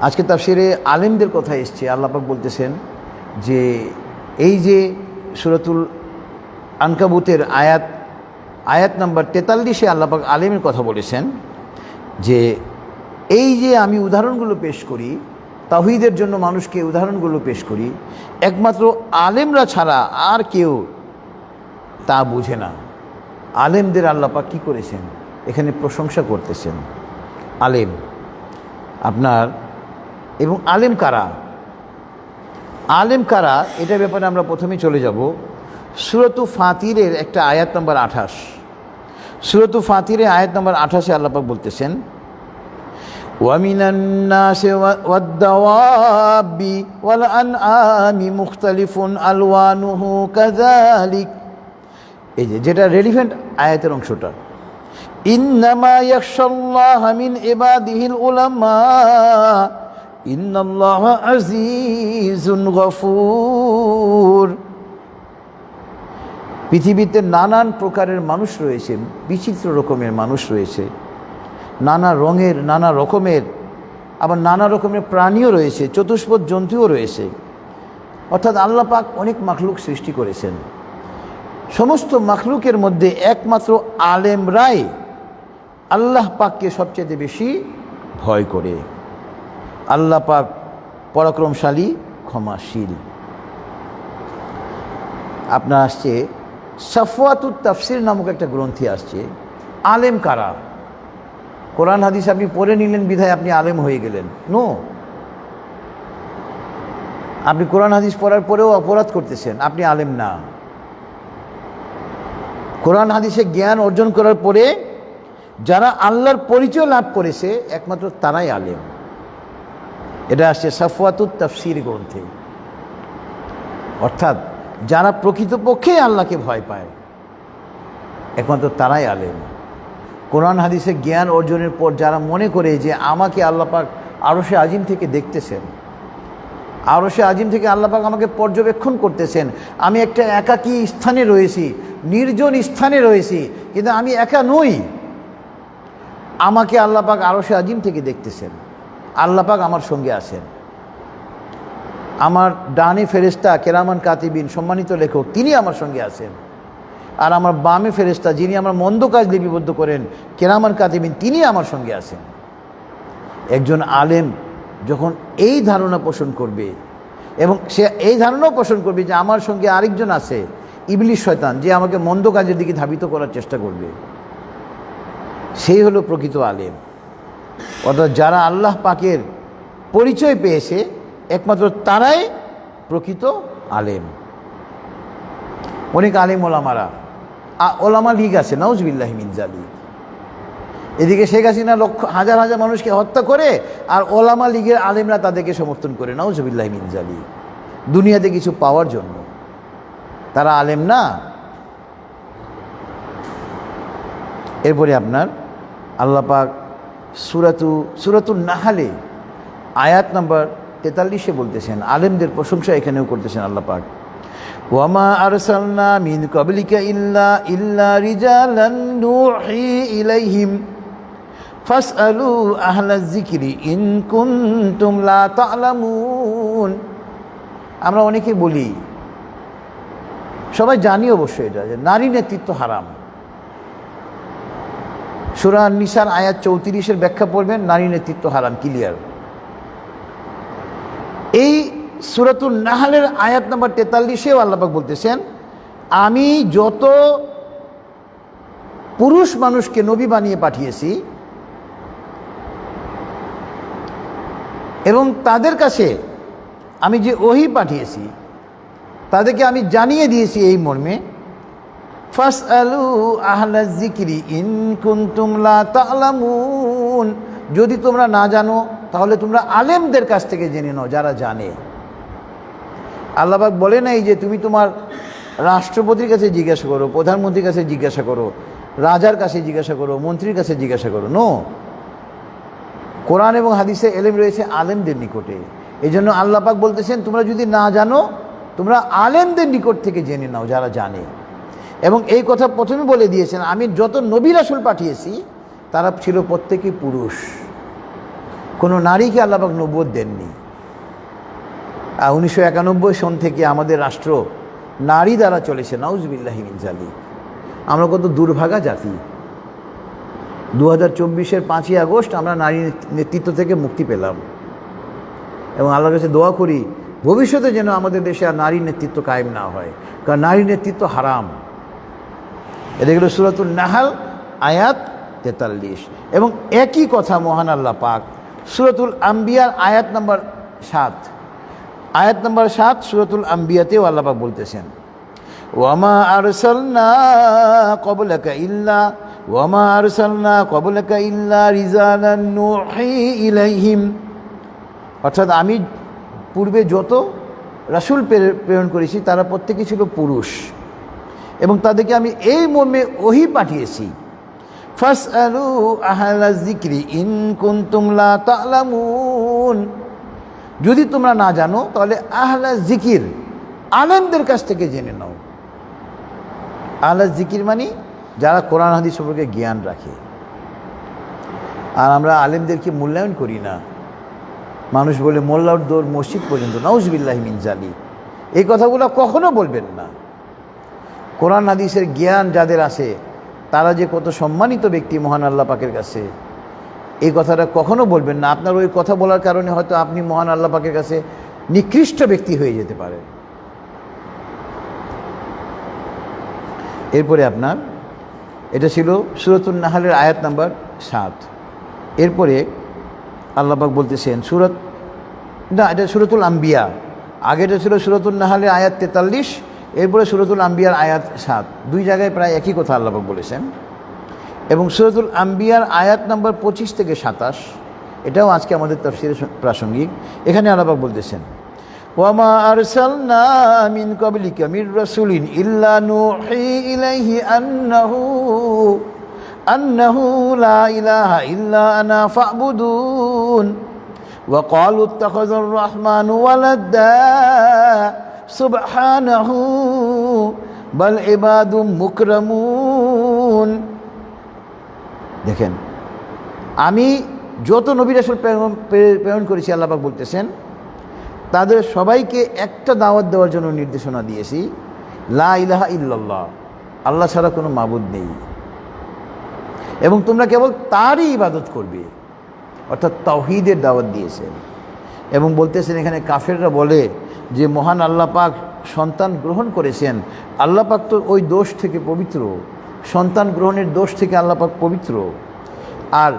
আজকে তাফসীরে আলেমদের কথা এসছে। আল্লাহ পাক বলতেছেন যে এই যে সূরাতুল আনকাবুতের আয়াত নাম্বার 43 আল্লাহ পাক আলেমের কথা বলেছেন যে এই যে আমি উদাহরণগুলো পেশ করি, তাওহীদের জন্য মানুষকে উদাহরণগুলো পেশ করি, একমাত্র আলেমরা ছাড়া আর কেউ তা বুঝে না। আলেমদের আল্লাহ পাক কী করেছেন? এখানে প্রশংসা করতেছেন। আলেম আপনার, এবং আলেম কারা? আলেম কারা এটার ব্যাপারে আমরা প্রথমেই চলে যাব সূরা ফাতিরের একটা আয়াত নম্বর 28। সূরা ফাতিরের আয়াত নম্বর 28 আল্লাহ পাক বলতেছেন, ওয়ামিনান নাসি ওয়াদ-দাওয়াবি ওয়াল আনআমি মুখতালিফুন আলওয়ানুহু কাযালিক। এই যেটা রেলিভেন্ট আয়াতের অংশটা, ইন্নামা ইয়াখশাল্লাহা মিন ইবাদিহিল উলামা ইন্নাল্লাহা আজিজুন গফুর। পৃথিবীতে নানান প্রকারের মানুষ রয়েছে, বিচিত্র রকমের মানুষ রয়েছে, নানা রঙের, নানা রকমের, আবার নানা রকমের প্রাণীও রয়েছে, চতুষ্পদ জন্তুও রয়েছে। অর্থাৎ আল্লাহ পাক অনেক মাখলুক সৃষ্টি করেছেন। সমস্ত মাখলুকের মধ্যে একমাত্র আলেমরাই আল্লাহ পাককে সবচেয়ে বেশি ভয় করে। আল্লাহ পাক পরাক্রমশালী, ক্ষমাশীল। আপনার আসছে সাফওয়াতুত তাফসির নামক একটা গ্রন্থে আসছে আলেম কারা। কোরআন হাদিস আপনি পড়ে নিলেন বিধায় আপনি আলেম হয়ে গেলেন? নো, আপনি কোরআন হাদিস পড়ার পরেও অপরাধ করতেছেন, আপনি আলেম না। কোরআন হাদিসে জ্ঞান অর্জন করার পরে যারা আল্লাহর পরিচয় লাভ করেছে একমাত্র তারাই আলেম। এটা আসছে সাফওয়াতুত তাফসীর গ্রন্থে। অর্থাৎ যারা প্রকৃতপক্ষে আল্লাহকে ভয় পায় একমাত্র তারাই আলেম। কোরআন হাদিসে জ্ঞান অর্জনের পর যারা মনে করে যে আমাকে আল্লাহ পাক আরশে আজিম থেকে দেখতেছেন, আরশে আজিম থেকে আল্লাহ পাক আমাকে পর্যবেক্ষণ করতেছেন, আমি একটা একাকী স্থানে রয়েছি, নির্জন স্থানে রয়েছি, কিন্তু আমি একা নই, আমাকে আল্লাহ পাক আরশে আজিম থেকে দেখতেছেন, আল্লাহ পাক আমার সঙ্গে আছেন, আমার ডানে ফেরেশতা কেরামান কাতিবিন সম্মানিত লেখক তিনি আমার সঙ্গে আছেন, আর আমার বামে ফেরেশতা যিনি আমার মন্দ কাজ লিপিবদ্ধ করেন কেরামান কাতিবিন তিনি আমার সঙ্গে আছেন। একজন আলেম যখন এই ধারণা পোষণ করবে এবং সে এই ধারণাও পোষণ করবে যে আমার সঙ্গে আরেকজন আছে ইবলিস শয়তান, যে আমাকে মন্দ কাজের দিকে ধাবিত করার চেষ্টা করবে, সেই হলো প্রকৃত আলেম। অর্থাৎ যারা আল্লাহ পাকের পরিচয় পেয়েছে একমাত্র তারাই প্রকৃত আলেম। অনেক আলেম ওলামারা ওলামা লীগ আছে, নাউজুবিল্লাহি মিন যালিক। এদিকে শেখ হাসিনা হাজার হাজার মানুষকে হত্যা করে আর ওলামা লীগের আলেমরা তাদেরকে সমর্থন করে, নাউজুবিল্লাহি মিন যালিক, দুনিয়াতে কিছু পাওয়ার জন্য। তারা আলেম না। এরপরে আপনার আল্লাহ পাক সূরাতুন নাহলে আয়াত নাম্বার 43-এ বলতেছেন, আলেমদের প্রশংসা এখানেও করতেছেন আল্লাহ পাক, ওয়ামা আরসালনা মিন ক্বাবলিকা ইল্লা রিজালান নূহি ইলাইহিম ফাসআলু আহলায যিকরি ইন কুনতুম লা তা'লামুন। আমরা অনেকে বলি, সবাই জানি অবশ্যই এটা, যে নারী নেতৃত্ব হারাম। সূরা নিসার আয়াত 34-এর ব্যাখ্যা পড়বেন, নারী নেতৃত্ব হারাম, ক্লিয়ার। এই সূরাতুন নাহলের আয়াত নাম্বার 43-এও আল্লাহ পাক বলতেছেন, আমি যত পুরুষ মানুষকে নবী বানিয়ে পাঠিয়েছি এবং তাদের কাছে আমি যে ওহী পাঠিয়েছি তাদেরকে আমি জানিয়ে দিয়েছি এই মর্মে, ফাসআলু আহলায যিকরি ইন কুনতুম লা তা'লামুন, যদি তোমরা না জানো তাহলে তোমরা আলেমদের কাছ থেকে জেনে নাও যারা জানে। আল্লাহ পাক বলে নাই যে তুমি তোমার রাষ্ট্রপতির কাছে জিজ্ঞাসা করো, প্রধানমন্ত্রীর কাছে জিজ্ঞাসা করো, রাজার কাছে জিজ্ঞাসা করো, মন্ত্রীর কাছে জিজ্ঞাসা করো। নো, কোরআন এবং হাদিসে এলেম রয়েছে আলেমদের নিকটে। এই জন্য আল্লাহ পাক বলতেছেন তোমরা যদি না জানো তোমরা আলেমদের নিকট থেকে জেনে নাও যারা জানে। এবং এই কথা প্রথমে বলে দিয়েছেন, আমি যত নবী রাসূল পাঠিয়েছি তারা ছিল প্রত্যেকেই পুরুষ, কোনো নারীকে আল্লাহ পাক নবুয়ত দেননি। 1991 সন থেকে আমাদের রাষ্ট্র নারী দ্বারা চলেছে, নাউজুবিল্লাহি মিন যালিক। আমরা কত দুর্ভাগা জাতি। 2024-এর 5ই আগস্ট আমরা নারী নেতৃত্ব থেকে মুক্তি পেলাম এবং আল্লাহর কাছে দোয়া করি ভবিষ্যতে যেন আমাদের দেশে আর নারী নেতৃত্ব কায়েম না হয়, কারণ নারী নেতৃত্ব হারাম। এটা হলো সূরাতুন নাহল আয়াত 43। এবং একই কথা মহান আল্লাহ পাক সূরাতুল আম্বিয়ার আয়াত নাম্বার 7, আয়াত নাম্বার 7 সূরাতুল আম্বিয়াতেও আল্লাহ পাক বলতেছেন, ওয়ামা আরসালনা ক্বাবলাকা ইল্লা রিজালান নূহি ইলাইহিম। অর্থাৎ আমি পূর্বে যত রাসূল প্রেরণ করেছি তারা প্রত্যেকেই ছিল পুরুষ এবং তাদেরকে আমি এই মর্মে ওহী পাঠিয়েছি, ফাসআলু আহলায যিকরি ইন কুনতুম লা তা'লামুন, যদি তোমরা না জানো তাহলে আহলায যিকির আলেমদের কাছ থেকে জেনে নাও। আহলায যিকির মানে যারা কোরআন হাদিস সম্পর্কে জ্ঞান রাখে। আর আমরা আলেমদেরকে মূল্যায়ন করি না। মানুষ বলে মোল্লার দৌড় মসজিদ পর্যন্ত, নাউজুবিল্লাহি মিন যালিক। এই কথাগুলো কখনো বলবেন না। কোরআন হাদিসের জ্ঞান যাদের আছে তারা যে কত সম্মানিত ব্যক্তি মহান আল্লাহ পাকের কাছে, এই কথাটা কখনো বলবেন না। আপনার ওই কথা বলার কারণে হয়তো আপনি মহান আল্লাহ পাকের কাছে নিকৃষ্ট ব্যক্তি হয়ে যেতে পারেন। এরপরে আপনার এটা ছিল সূরাতুন নাহলের আয়াত নাম্বার 7। এরপরে আল্লাহ পাক বলতেছেন এটা সূরাতুল আম্বিয়া, আগেটা ছিল সূরাতুন নাহলের আয়াত 43, এরপরে সূরাতুল আম্বিয়ার আয়াত 7। দুই জায়গায় প্রায় একই কথা আল্লাহ পাক বলেছেন। এবং সূরাতুল আম্বিয়ার আয়াত নাম্বার 25 থেকে 27 এটাও আজকে আমাদের তাফসীরে প্রাসঙ্গিক। এখানে আল্লাহ পাক বলতেছেন, ওয়ামা আরসালনা মিন ক্বাবলিকা মির রাসূলিন ইল্লা নূহি ইলাইহি আন্নাহু লা ইলাহা ইল্লা আনা ফা'বুদুন ওয়া ক্বালু ইত্তাখাযার রাহমানু ওয়ালাদা সুবহানাহু বাল ইবাদুম মুকরামুন। দেখেন, আমি যত নবী রাসূল প্রেরণ করেছি, আল্লাহ পাক বলতেছেন, তাদের সবাইকে একটা দাওয়াত দেওয়ার জন্য নির্দেশনা দিয়েছি, লা ইলাহা ইল্লাল্লাহ, আল্লাহ ছাড়া কোনো মাবুদ নেই, এবং তোমরা কেবল তারই ইবাদত করবে, অর্থাৎ তাওহীদের দাওয়াত দিয়েছেন। এবং বলতেছেন, এখানে কাফেররা বলে যে মহান আল্লাহ পাক সন্তান গ্রহণ করেছেন, আল্লাহ পাক তো ওই দোষ থেকে পবিত্র, সন্তান গ্রহণের দোষ থেকে আল্লাহ পাক পবিত্র। আর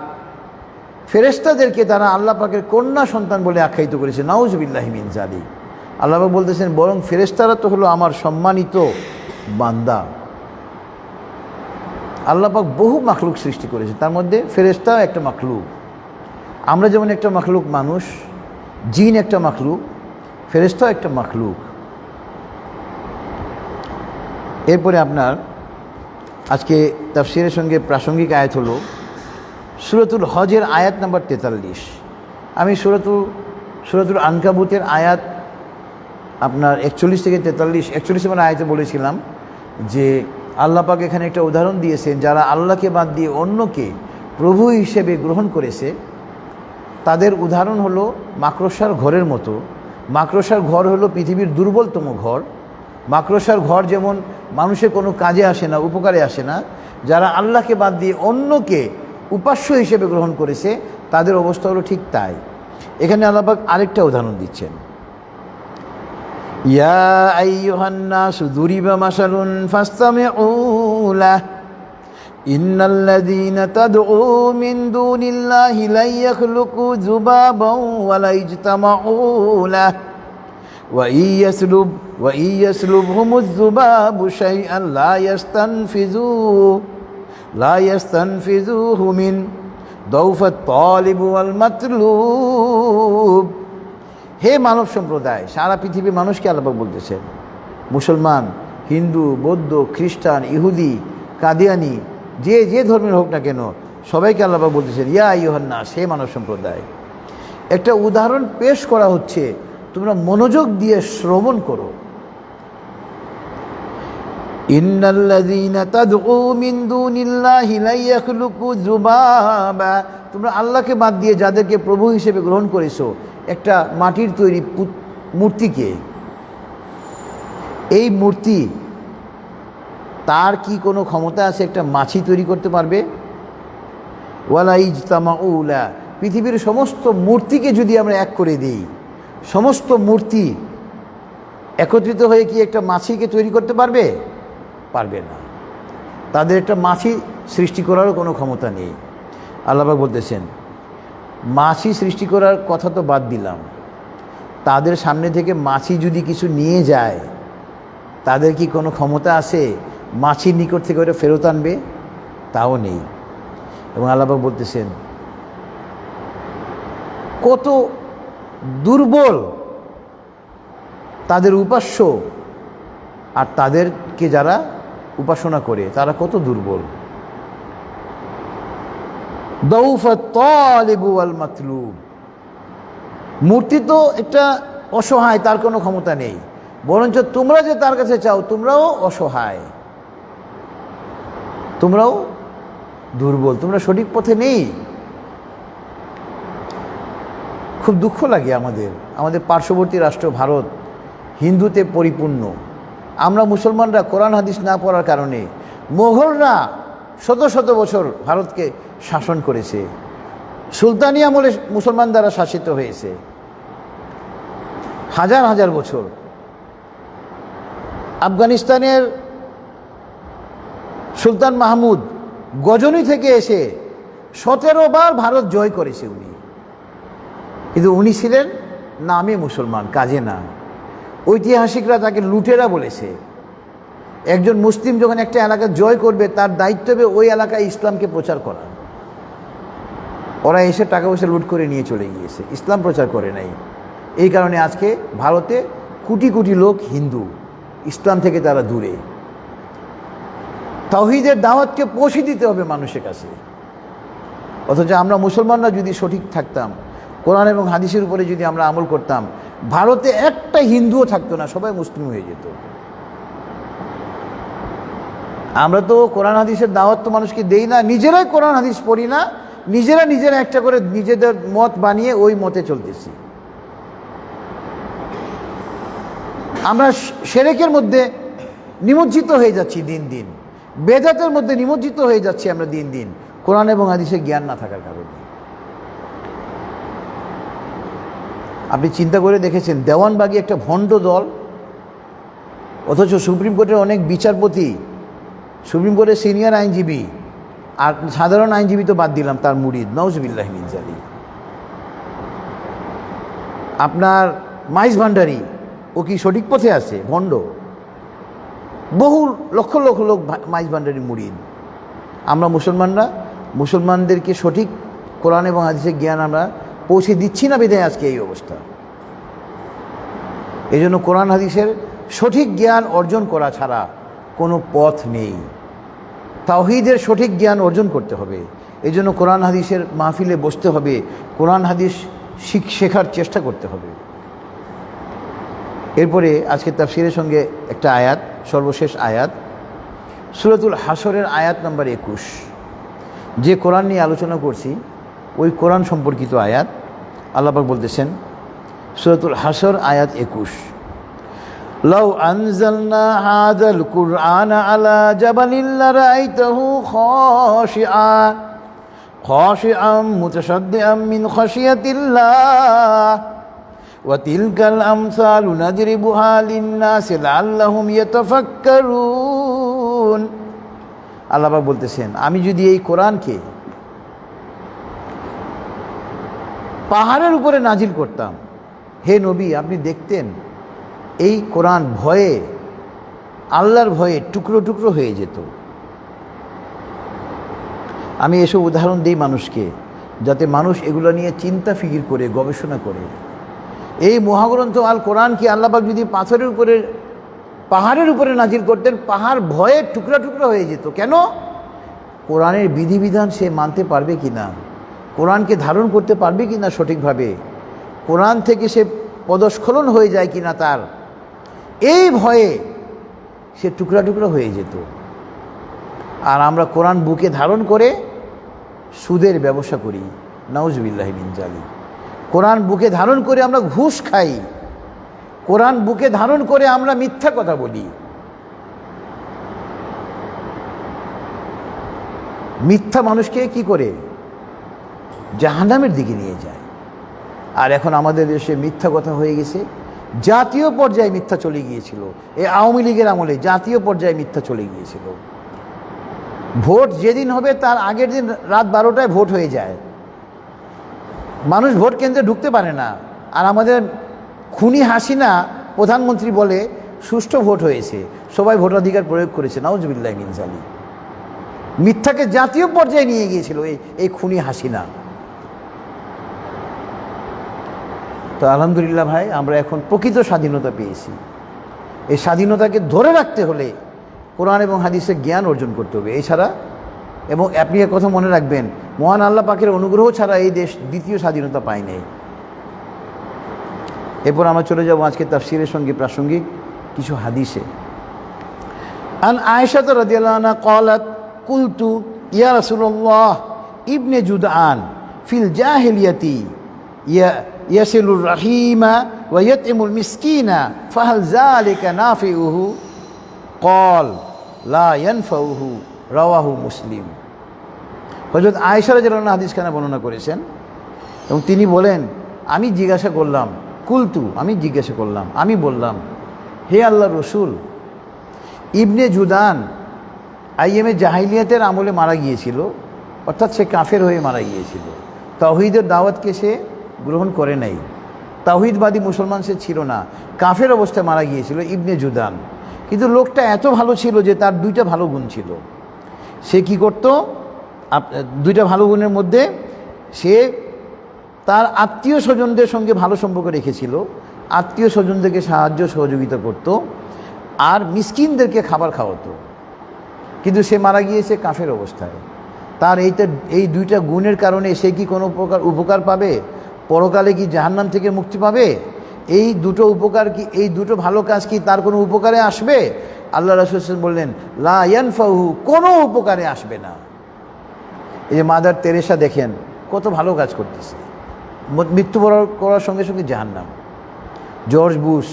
ফেরেশতাদেরকে তারা আল্লাহ পাকের কন্যা সন্তান বলে আখ্যায়িত করেছে, নাউজুবিল্লাহি মিন যালিক। আল্লাহ পাক বলতেছেন, বরং ফেরেশতারা তো হলো আমার সম্মানিত বান্দা। আল্লাহ পাক বহু মাখলুক সৃষ্টি করেছে, তার মধ্যে ফেরেশতাও একটা মাখলুক। আমরা যেমন একটা মাখলুক মানুষ, জিন একটা মাখলুক, ফেরেশতাও একটা মাখলুক। এরপরে আপনার আজকে তাফসীরের সঙ্গে প্রাসঙ্গিক আয়াত হলো সূরাতুল হজের আয়াত নাম্বার 43। আমি সূরাতুল আনকাবুতের আয়াত আপনার 41 থেকে 43, 41 নম্বর আয়াতে বলেছিলাম যে আল্লাহ পাক এখানে একটা উদাহরণ দিয়েছেন, যারা আল্লাহকে বাদ দিয়ে অন্যকে প্রভু হিসেবে গ্রহণ করেছে তাদের উদাহরণ হলো মাকড়সার ঘরের মতো। মাকড়সার ঘর হলো পৃথিবীর দুর্বলতম ঘর। মাকড়সার ঘর যেমন মানুষের কোনো কাজে আসে না, উপকারে আসে না, যারা আল্লাহকে বাদ দিয়ে অন্যকে উপাস্য হিসেবে গ্রহণ করেছে তাদের অবস্থা হলো ঠিক তাই। এখানে আল্লাহ পাক আরেকটা উদাহরণ দিচ্ছেন, ইয়া আইয়ুহান নাসু দুরিবা মাসালুন ফাসতামিউ লাহ ইন্নাল্লাযীনা তাদউ মিন দুনিল্লাহি লা ইয়াখলুকু যুবাবান ওয়া লা ইজতামাউ লাহ ওয়া ইয়াসলুবহুমুয যুবাবু শাইআন লা ইয়াস্তানফিযুহু মিন দাউফাত তালিব ওয়াল মাতলুব। হে মানব সম্প্রদায়, সারা পৃথিবীর মানুষকে আল্লাহ পাক বলতেছেন, মুসলমান, হিন্দু, বৌদ্ধ, খ্রিস্টান, ইহুদি, কাদিয়ানি, যে যে ধর্মের হোক না কেন, সবাইকে আল্লাহ পাক বলতেছেন, ইয়া আইয়ুহান নাস, হে মানব সম্প্রদায়। একটা উদাহরণ পেশ করা হচ্ছে, তোমরা মনোযোগ দিয়ে শ্রবণ করো। ইন্নাল্লাযীনা তাদউ মিন দুনিল্লাহি লা ইয়াখলুকু যুবাবা, তোমরা আল্লাহকে বাদ দিয়ে যাদেরকে প্রভু হিসেবে গ্রহণ করেছো, একটা মাটির তৈরি মূর্তিকে, এই মূর্তি তার কি কোনো ক্ষমতা আছে একটা মাছি তৈরি করতে পারবে? ওয়ালা ইজতামাউ লা, পৃথিবীর সমস্ত মূর্তিকে যদি আমরা এক করে দিই, সমস্ত মূর্তি একত্রিত হয়ে কি একটা মাছিকে তৈরি করতে পারবে? পারবে না। তাদের একটা মাছি সৃষ্টি করারও কোনো ক্ষমতা নেই। আল্লাহ পাক বলতেছেন, মাছি সৃষ্টি করার কথা তো বাদ দিলাম, তাদের সামনে থেকে মাছি যদি কিছু নিয়ে যায়, তাদের কি কোনো ক্ষমতা আছে মাছির নিকট থেকে ওটা ফেরত আনবে? তাও নেই। এবং আল্লাহ পাক বলতেছেন, কত দুর্বল তাদের উপাস্য, আর তাদেরকে যারা উপাসনা করে তারা কত দুর্বল। দাউফাত তালিব ওয়াল মাতলুব, মূর্তি তো একটা অসহায়, তার কোনো ক্ষমতা নেই, বরঞ্চ তোমরা যে তার কাছে চাও তোমরাও অসহায়, তোমরাও দুর্বল, তোমরা সঠিক পথে নেই। খুব দুঃখ লাগে আমাদের পার্শ্ববর্তী রাষ্ট্র ভারত হিন্দুতে পরিপূর্ণ। আমরা মুসলমানরা কোরআন হাদিস না পড়ার কারণে মোগলরা শত শত বছর ভারতকে শাসন করেছে, সুলতানি আমলে মুসলমান দ্বারা শাসিত হয়েছে হাজার হাজার বছর। আফগানিস্তানের সুলতান মাহমুদ গজনি থেকে এসে 17 বার ভারত জয় করেছে উনি, কিন্তু উনি ছিলেন নামে মুসলমান, কাজে না। ঐতিহাসিকরা তাকে লুটেরা বলেছে। একজন মুসলিম যখন একটা এলাকা জয় করবে তার দায়িত্ব হবে ওই এলাকায় ইসলামকে প্রচার করা, ওরা এসে টাকা পয়সা লুট করে নিয়ে চলে গিয়েছে, ইসলাম প্রচার করে নাই। এই কারণে আজকে ভারতে কোটি কোটি লোক হিন্দু, ইসলাম থেকে তারা দূরে। তাওহীদের দাওয়াতকে পৌঁছে দিতে হবে মানুষের কাছে। অথচ আমরা মুসলমানরা যদি সঠিক থাকতাম, কোরআন এবং হাদিসের উপরে যদি আমরা আমল করতাম, ভারতে একটা হিন্দুও থাকতো না, সবাই মুসলিম হয়ে যেত। আমরা তো কোরআন হাদিসের দাওয়াত তো মানুষকে দেই না, নিজেরাই কোরআন হাদিস পড়ি না, নিজেরা একটা করে নিজেদের মত বানিয়ে ওই মতে চলতেছি। আমরা শিরকের মধ্যে নিমজ্জিত হয়ে যাচ্ছি দিন দিন, বেদাতের মধ্যে নিমজ্জিত হয়ে যাচ্ছি আমরা দিন দিন, কোরআন এবং হাদিসের জ্ঞান না থাকার কারণে। আপনি চিন্তা করে দেখেছেন, দেওয়ানবাগী একটা ভণ্ড দল, অথচ সুপ্রিম কোর্টের অনেক বিচারপতি, সুপ্রিম কোর্টের সিনিয়র আইনজীবী, আর সাধারণ আইনজীবী তো বাদ দিলাম, তার মুরিদ নাউজুবিল্লাহি মিন যালিক। আপনার মাইজ ভান্ডারী, ও কি সঠিক পথে আছে? ভণ্ড। বহু লক্ষ লক্ষ লোক মাইজ ভান্ডারী মুরিদ। আমরা মুসলমানদেরকে সঠিক কোরআন এবং হাদিসের জ্ঞান আমরা পৌঁছে দিচ্ছি না, বিধায় আজকে এই অবস্থা। এই জন্য কোরআন হাদিসের সঠিক জ্ঞান অর্জন করা ছাড়া কোনো পথ নেই। তাওহীদের সঠিক জ্ঞান অর্জন করতে হবে। এই জন্য কোরআন হাদিসের মাহফিলে বসতে হবে, কোরআন হাদিস শেখার চেষ্টা করতে হবে। এরপরে আজকে তাফসীরের সঙ্গে একটা আয়াত, সর্বশেষ আয়াত, সূরাতুল হাসরের আয়াত নম্বর 21। যে কোরআন নিয়ে আলোচনা করছি ওই কোরআন সম্পর্কিত আয়াত। আল্লাহ পাক বলতেছেন সূরাতুল হাসর আয়াত 21, লাউ আনজালনা হাযাল কুরআনা আলা জাবালিন লারাআইতাহু খাশিআন মুতাশাদ্দিআন মিন খাশিয়াতিল্লাহ ওয়া তিলকাল আমসালু নাদরিবুহা লিন-নাসি লাআল্লাহুম ইয়াতাফাক্কারুন। আল্লাহ পাক বলতেছেন, আমি যদি এই কোরআনকে পাহাড়ের উপরে নাজিল করতাম, হে নবী আপনি দেখতেন এই কোরআন ভয়ে, আল্লাহর ভয়ে টুকরো টুকরো হয়ে যেত। আমি এসব উদাহরণ দিই মানুষকে, যাতে মানুষ এগুলো নিয়ে চিন্তা ফিকির করে গবেষণা করে। এই মহাগ্রন্থ আল কোরআনকে আল্লাহ পাক যদি পাহাড়ের উপরে নাজিল করতেন, পাহাড় ভয়ে টুকরা টুকরা হয়ে যেত। কেন? কোরআনের বিধিবিধান সে মানতে পারবে কি না, কোরআনকে ধারণ করতে পারবে কি না সঠিকভাবে, কোরআন থেকে সে পদস্খলন হয়ে যায় কি না তার, এই ভয়ে সে টুকরা টুকরা হয়ে যেত। আর আমরা কোরআন বুকে ধারণ করে সুদের ব্যবসা করি, নাউজুবিল্লাহি মিন যালিক। কোরআন বুকে ধারণ করে আমরা ঘুষ খাই, কোরআন বুকে ধারণ করে আমরা মিথ্যা কথা বলি। মিথ্যা মানুষকে কি করে? জাহান্নামের দিকে নিয়ে যায়। আর এখন আমাদের দেশে মিথ্যা কথা হয়ে গেছে, জাতীয় পর্যায়ে মিথ্যা চলে গিয়েছিল। এই আওয়ামী লীগের আমলে জাতীয় পর্যায়ে মিথ্যা চলে গিয়েছিল। ভোট যেদিন হবে তার আগের দিন রাত 12টায় ভোট হয়ে যায়, মানুষ ভোট কেন্দ্রে ঢুকতে পারে না। আর আমাদের খুনি হাসিনা প্রধানমন্ত্রী বলে সুষ্ঠু ভোট হয়েছে, সবাই ভোটাধিকার প্রয়োগ করেছে, নাউজুবিল্লাহি মিন যালিক। মিথ্যাকে জাতীয় পর্যায়ে নিয়ে গিয়েছিল এই খুনি হাসিনা। তো আলহামদুলিল্লাহ ভাই, আমরা এখন প্রকৃত স্বাধীনতা পেয়েছি। এই স্বাধীনতাকে ধরে রাখতে হলে কোরআন এবং হাদিসের জ্ঞান অর্জন করতে হবে। এছাড়া, এবং আপনি এক কথা মনে রাখবেন, মহান আল্লাহ পাকের অনুগ্রহ ছাড়া এই দেশ দ্বিতীয় স্বাধীনতা পায়নি। এরপর আমরা চলে যাব আজকে তাফসীরের সঙ্গে প্রাসঙ্গিক কিছু হাদিসে। আন আয়েশা রাদিয়াল্লাহু আনহা ক্বালাত কুলতু ইয়া রাসূলুল্লাহ ইবনে জুদআন ফিল জাহিলিয়াতি ইয়াসিলুর রাহিমা ওয়া ইয়াতইমুল মিসকিনা ফাহাল যালিকা নাফিউহু ক্বাল লা ইয়ানফাউহু রাওয়াহু মুসলিম। হযরত আয়েশা রাদিয়াল্লাহু আনহা হাদিসখানা বর্ণনা করেছেন এবং তিনি বলেন, আমি জিজ্ঞাসা করলাম, আমি বললাম, হে আল্লাহর রাসূল, ইবনে জুদান আইএমএ জাহিলিয়াতের আমলে মারা গিয়েছিল, অর্থাৎ সে কাফের হয়ে মারা গিয়েছিল। তাওহীদের দাওয়াতকে সে গ্রহণ করে নাই, তাওহীদবাদী মুসলমান সে ছিল না, কাফের অবস্থায় মারা গিয়েছিল ইবনে জুদান। কিন্তু লোকটা এত ভালো ছিল যে তার দুইটা ভালো গুণ ছিল। সে কি করত? দুইটা ভালো গুণের মধ্যে সে তার আত্মীয় স্বজনদের সঙ্গে ভালো সম্পর্ক রেখেছিল, আত্মীয় স্বজনদেরকে সাহায্য সহযোগিতা করত, আর মিসকিনদেরকে খাবার খাওয়াতো। কিন্তু সে মারা গিয়েছে কাফের অবস্থায়। তার এই দুইটা গুণের কারণে সে কি কোনো প্রকার উপকার পাবে? পরকালে কি জাহান্নাম থেকে মুক্তি পাবে? এই দুটো উপকার কি, এই দুটো ভালো কাজ কি তার কোনো উপকারে আসবে? আল্লাহ রাসূল বললেন, লা ইয়ানফাহু, কোনো উপকারে আসবে না। এই যে মাদার তেরেসা দেখেন কত ভালো কাজ করতেছে, মৃত্যুবরণ করার সঙ্গে সঙ্গে জাহান্নাম। জর্জ বুশ,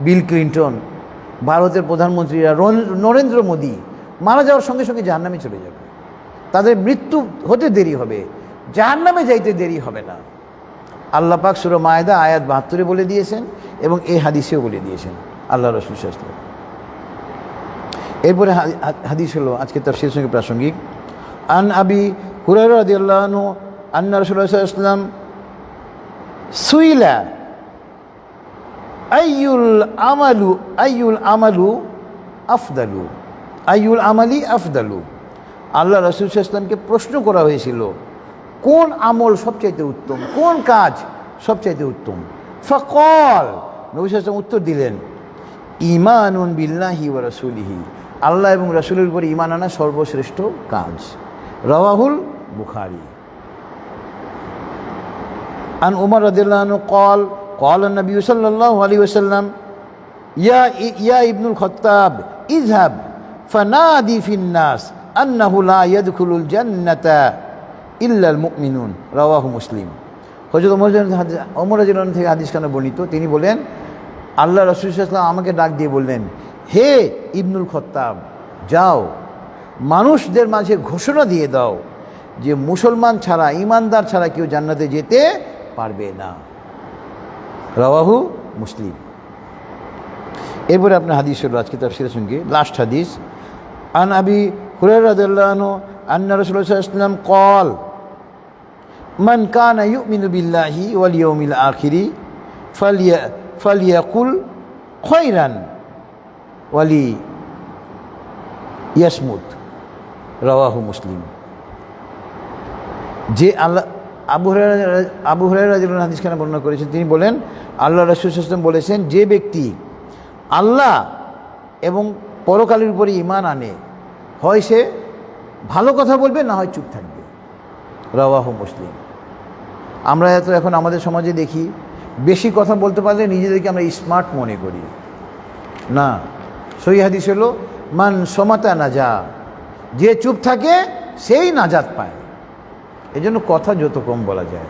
বিল ক্লিন্টন, ভারতের প্রধানমন্ত্রীরা, নরেন্দ্র মোদী মারা যাওয়ার সঙ্গে সঙ্গে জাহান্নামে চলে যাবে। তাদের মৃত্যু হতে দেরি হবে, জাহান্নামে যাইতে দেরি হবে না। আল্লাহ পাক সূরা মায়েদা আয়াত 72 বলে দিয়েছেন এবং এই হাদিসেও বলে দিয়েছেন আল্লাহ রাসূল সাল্লাল্লাহু আলাইহি ওয়াসাল্লাম। এরপরে হাদিস হলো আজকে তাফসীরের সঙ্গে প্রাসঙ্গিক। আন আবি হুরায়রা রাদিয়াল্লাহু আনহু আন্না রাসূলুল্লাহ সাল্লাল্লাহু আলাইহি ওয়াসাল্লাম সুইলা আইয়ুল আমালি আফদালু। আল্লাহ রাসূল সাল্লাল্লাহু আলাইহি ওয়াসাল্লামকে প্রশ্ন করা হয়েছিল কোন আমল সবচাইতে উত্তম, কোন কাজ সবচাইতে উত্তম। ফাকাল, নবী সাল্লাল্লাহু আলাইহি ওয়াসাল্লাম উত্তর দিলেন, ঈমানুন বিল্লাহি ওয়া রাসূলিহি, আল্লাহ এবং রাসূলের উপর ঈমান আনা সর্বশ্রেষ্ঠ কাজ। রাওয়াহুল বুখারী। আন উমর রাদিয়াল্লাহু আনহু قال قال النبي صلى الله عليه وسلم يا ابن الخطاب اذهب فنادي في الناس أنه لا يدخل الجنة إلا المؤمنون رواه মুসলিম। হযরত ওমর রাদিয়াল্লাহু আনহু থেকে হাদিসখানা বর্ণিত, তিনি বলেন আল্লাহ রাসূল সাল্লাল্লাহু আলাইহি ওয়াসাল্লাম আমাকে ডাক দিয়ে বললেন, হে ইবনুল খত্তাব, যাও মানুষদের মাঝে ঘোষণা দিয়ে দাও যে মুসলমান ছাড়া, ঈমানদার ছাড়া কেউ জান্নাতে যেতে পারবে না। রাওয়াহু মুসলিম। এরপরে আপনার হাদিস হলো আজকে তাফসীরের সঙ্গে লাস্ট হাদিস। আন আবি হুরায়রা রাদিয়াল্লাহু আনহু আন্না রাসূলুল্লাহ সাল্লাল্লাহু আলাইহি ওয়াসাল্লাম قال من كان يؤمن بالله واليوم الآخر فليقل خيرا وليصمت রাওয়াহু মুসলিম। যে আল্লাহ আবু হুরায়রা রাদিয়াল্লাহু আনহু হাদিসখানা বর্ণনা করেছেন, তিনি বলেন আল্লাহ রাসূল সাল্লাল্লাহু আলাইহি ওয়াসাল্লাম বলেছেন, যে ব্যক্তি আল্লাহ এবং পরকালের উপরে ঈমান আনে, হয় সে ভালো কথা বলবে, না হয় চুপ থাকবে। রাওয়াহু মুসলিম। আমরা এখন আমাদের সমাজে দেখি বেশি কথা বলতে পারলে নিজেদেরকে আমরা স্মার্ট মনে করি। না, সহিহ হাদিস হলো মান সমাতা নাজা, যে চুপ থাকে সেই নাজাত পায়। এজন্য কথা যত কম বলা যায়,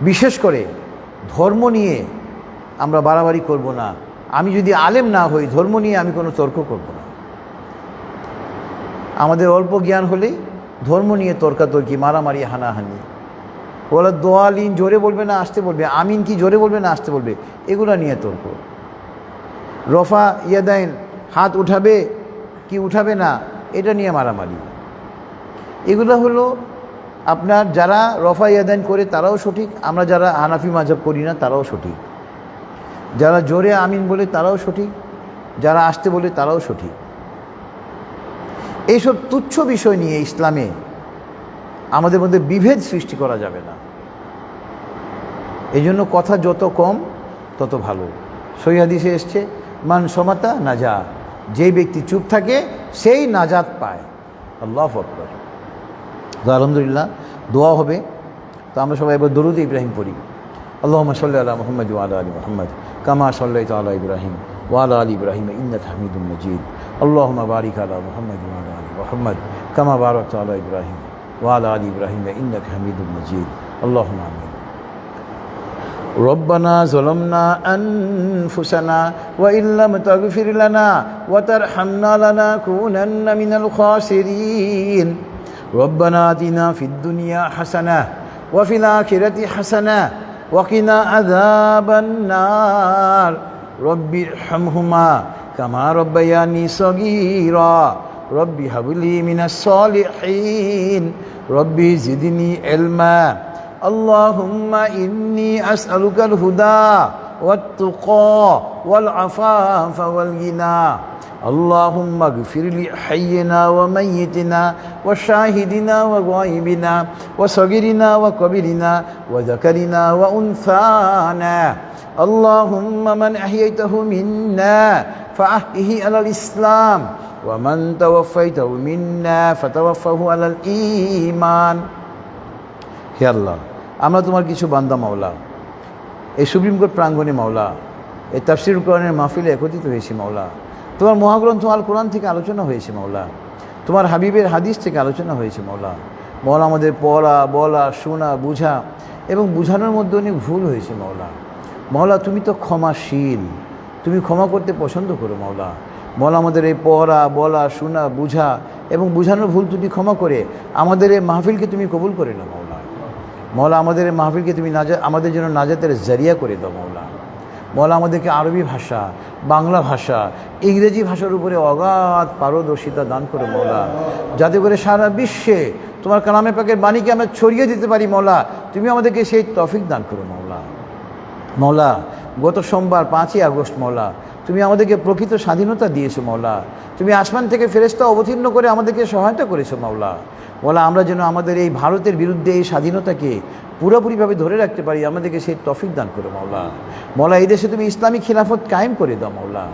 বিশেষ করে ধর্ম নিয়ে আমরা বাড়াবাড়ি করব না। আমি যদি আলেম না হই, ধর্ম নিয়ে আমি কোনো তর্ক করব না। আমাদের অল্প জ্ঞান হলেই ধর্ম নিয়ে তর্কাতর্কি, মারামারি, হানাহানি। ওরা দোয়ালিন জোরে বলবে না আসতে বলবে, আমিন কি জোরে বলবে না আসতে বলবে, এগুলো নিয়ে তর্ক। রফা ইয়াদাইন, হাত উঠাবে কি উঠাবে না, এটা নিয়ে মারামারি। এগুলো হলো আপনার যারা রফা ইয়াদাইন করে তারাও সঠিক, আমরা যারা হানাফি মাযহাব করি না তারাও সঠিক। যারা জোরে আমিন বলে তারাও সঠিক, যারা আসতে বলে তারাও সঠিক। এইসব তুচ্ছ বিষয় নিয়ে ইসলামে আমাদের মধ্যে বিভেদ সৃষ্টি করা যাবে না। এই জন্য কথা যত কম তত ভালো। সহিহ হাদিসে এসছে মান সমাতা নাজা, যে ব্যক্তি চুপ থাকে সেই নাজাত পায়। আল্লাহু আকবার। তো আলহামদুলিল্লাহ দোয়া হবে। তো আমরা সবাই এবার দরুদ ইব্রাহিম পড়ি। আল্লাহুম্মা সাল্লি আলা মুহাম্মাদ ওয়া আলা আলি মুহাম্মাদ কামা সাল্লাইতা আলা ইব্রাহিম ওয়া আলা আলি ইব্রাহিম ইন্নাকা হামিদুম মাজিদ। আল্লাহুম্মা বারিক আলা মুহাম্মাদ ওয়া আলা আলি মুহাম্মাদ কামা বারাকতা আলা ইব্রাহিম ওয়া আলা আলি ইব্রাহিম ইন্নাকা হামিদুম মাজিদ। আল্লাহুম্মা আমিন। ربنا ظلمنا أنفسنا وإن لم تغفر لنا وترحمنا لنكونن من الخاسرين. ربنا آتنا في الدنيا حسنة وفي الآخرة حسنة وقنا عذاب النار. رب ارحمهما كما ربياني صغيرا. رب هب لي من الصالحين. رب زدني علما. اللهم إني أسألك الهدى والتقى والعفاف والغنى اللهم اغفر لحينا وميتنا وشاهدنا وغائبنا وصغيرنا وكبيرنا وذكرنا وأنثانا اللهم من أحييته منا فأحيه على الإسلام ومن توفيته منا فتوفه على الإيمان হে আল্লাহ, আমরা তোমার কিছু বান্দা মাওলা, এই সুপ্রিম কোর্ট প্রাঙ্গণে মাওলা, এই তাফসীর কোরআনের মাহফিলে একত্রিত হয়েছি মাওলা। তোমার মহাগ্রন্থ আল কোরআন থেকে আলোচনা হয়েছে মাওলা, তোমার হাবিবের হাদিস থেকে আলোচনা হয়েছে মাওলা। মাওলা, আমাদের পড়া, বলা, শোনা, বুঝা এবং বুঝানোর মধ্যে অনেক ভুল হয়েছে মাওলা। মাওলা, তুমি তো ক্ষমাশীল, তুমি ক্ষমা করতে পছন্দ করো মাওলা। মাওলা, আমাদের এই পড়া, বলা, শোনা, বুঝা এবং বুঝানোর ভুল তুমি ক্ষমা করে আমাদের এই মাহফিলকে তুমি কবুল করে নাও মাওলা। মাওলা, আমাদের এই মাহফিলকে তুমি আমাদের জন্য নাজাতের জারিয়া করে দাও মাওলা। মাওলা, আমাদেরকে আরবি ভাষা, বাংলা ভাষা, ইংরেজি ভাষার উপরে অগাধ পারদর্শিতা দান করে মাওলা, যাতে করে সারা বিশ্বে তোমার কালামে পাকের বাণীকে আমরা ছড়িয়ে দিতে পারি মাওলা। তুমি আমাদেরকে সেই তৌফিক দান করো মাওলা। মাওলা, গত সোমবার 5ই আগস্ট মাওলা, তুমি আমাদেরকে প্রকৃত স্বাধীনতা দিয়েছো মাওলা। তুমি আসমান থেকে ফেরেশতা অবতীর্ণ করে আমাদেরকে সহায়তা করেছো মাওলা। মাওলা, আমরা যেন আমাদের এই ভারতের বিরুদ্ধে এই স্বাধীনতাকে পুরোপুরিভাবে ধরে রাখতে পারি, আমাদেরকে সেই তৌফিক দান করো মাওলা। মাওলা, এই দেশে তুমি ইসলামী খিলাফত কায়েম করে দাও মাওলা।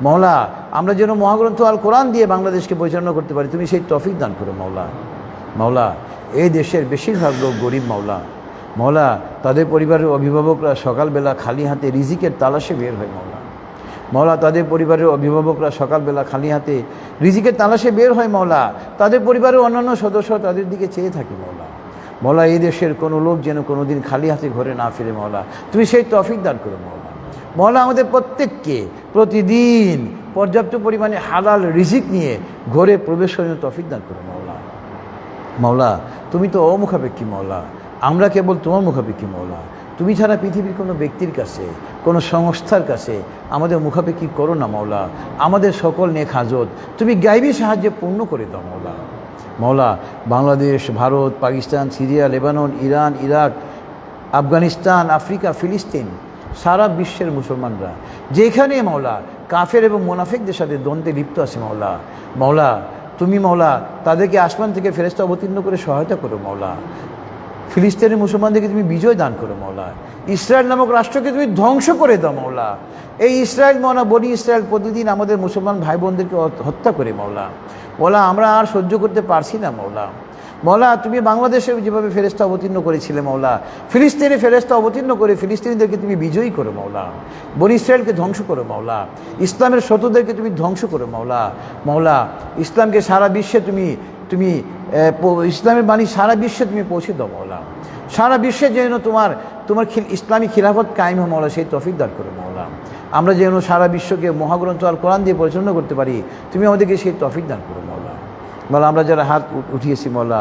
মাওলা, আমরা যেন মহাগ্রন্থ আল কোরআন দিয়ে বাংলাদেশকে পরিচালনা করতে পারি, তুমি সেই তৌফিক দান করো মাওলা। মাওলা, এই দেশের বেশিরভাগ লোক গরিব মাওলা। মাওলা, তাদের পরিবারের অভিভাবকরা সকালবেলা খালি হাতে রিজিকের তালাশে বের হয় মাওলা। মাওলা, তাদের পরিবারের অভিভাবকরা সকালবেলা খালি হাতে রিজিকের তালাশে বের হয় মাওলা। তাদের পরিবারের অন্যান্য সদস্য তাদের দিকে চেয়ে থাকে মাওলা। মাওলা, এই দেশের কোনো লোক যেন কোনো দিন খালি হাতে ঘরে না ফিরে মাওলা, তুমি সেই তৌফিক দান করো মাওলা। মাওলা, আমাদের প্রত্যেককে প্রতিদিন পর্যাপ্ত পরিমাণে হালাল রিজিক নিয়ে ঘরে প্রবেশ করার তৌফিক দান করো মাওলা। মাওলা, তুমি তো অমুখাপেক্ষী মাওলা, আমরা কেবল তোমার মুখাপেক্ষী মাওলা। তুমি ছাড়া পৃথিবীর কোনো ব্যক্তির কাছে, কোনো সংস্থার কাছে আমাদের মুখাপেক্ষী করো না মাওলা। আমাদের সকল নেক হাজত তুমি গায়বী সাহায্যে পূর্ণ করে দাও মাওলা। মাওলা, Bangladesh, Bharat, Pakistan, Syria, Lebanon, Iran, Iraq, Afghanistan, Africa, ফিলিস্তিন, সারা বিশ্বের মুসলমানরা যেখানে মাওলা কাফের এবং মোনাফিকদের সাথে দ্বন্দ্বে লিপ্ত আছে মাওলা, মাওলা তুমি মাওলা তাদেরকে আসমান থেকে ফেরেশতা অবতীর্ণ করে সহায়তা করো মাওলা। ফিলিস্তিনের মুসলমানদেরকে তুমি বিজয় দান করো মাওলা। ইসরায়েল নামক রাষ্ট্রকে তুমি ধ্বংস করে দাও মাওলা। এই ইসরায়েল মাওলা, বনি ইসরায়েল প্রতিদিন আমাদের মুসলমান ভাই বোনদেরকে হত্যা করে মাওলা। মাওলা, আমরা আর সহ্য করতে পারছি না মাওলা। মাওলা, তুমি বাংলাদেশে যেভাবে ফেরেশতা অবতীর্ণ করেছিলে মাওলা, ফিলিস্তিনে ফেরেশতা অবতীর্ণ করে ফিলিস্তিনিদেরকে তুমি বিজয়ী করো মাওলা। বনি ইসরায়েলকে ধ্বংস করো মাওলা। ইসলামের শত্রুদেরকে তুমি ধ্বংস করো মাওলা। মাওলা, ইসলামকে সারা বিশ্বে তুমি ইসলামের বাণী সারা বিশ্বে তুমি পৌঁছে দাও মাওলা। সারা বিশ্বে যেন তোমার ইসলামী খিলাফত কায়েম হয় মাওলা, সেই তৌফিক দান করো মাওলা। আমরা যেন সারা বিশ্বকে মহাগ্রন্থ আল কোরআন দিয়ে পরিচালনা করতে পারি, তুমি আমাদেরকে সেই তৌফিক দান করো মাওলা। মাওলা, আমরা যারা হাত উঠিয়েছি মাওলা,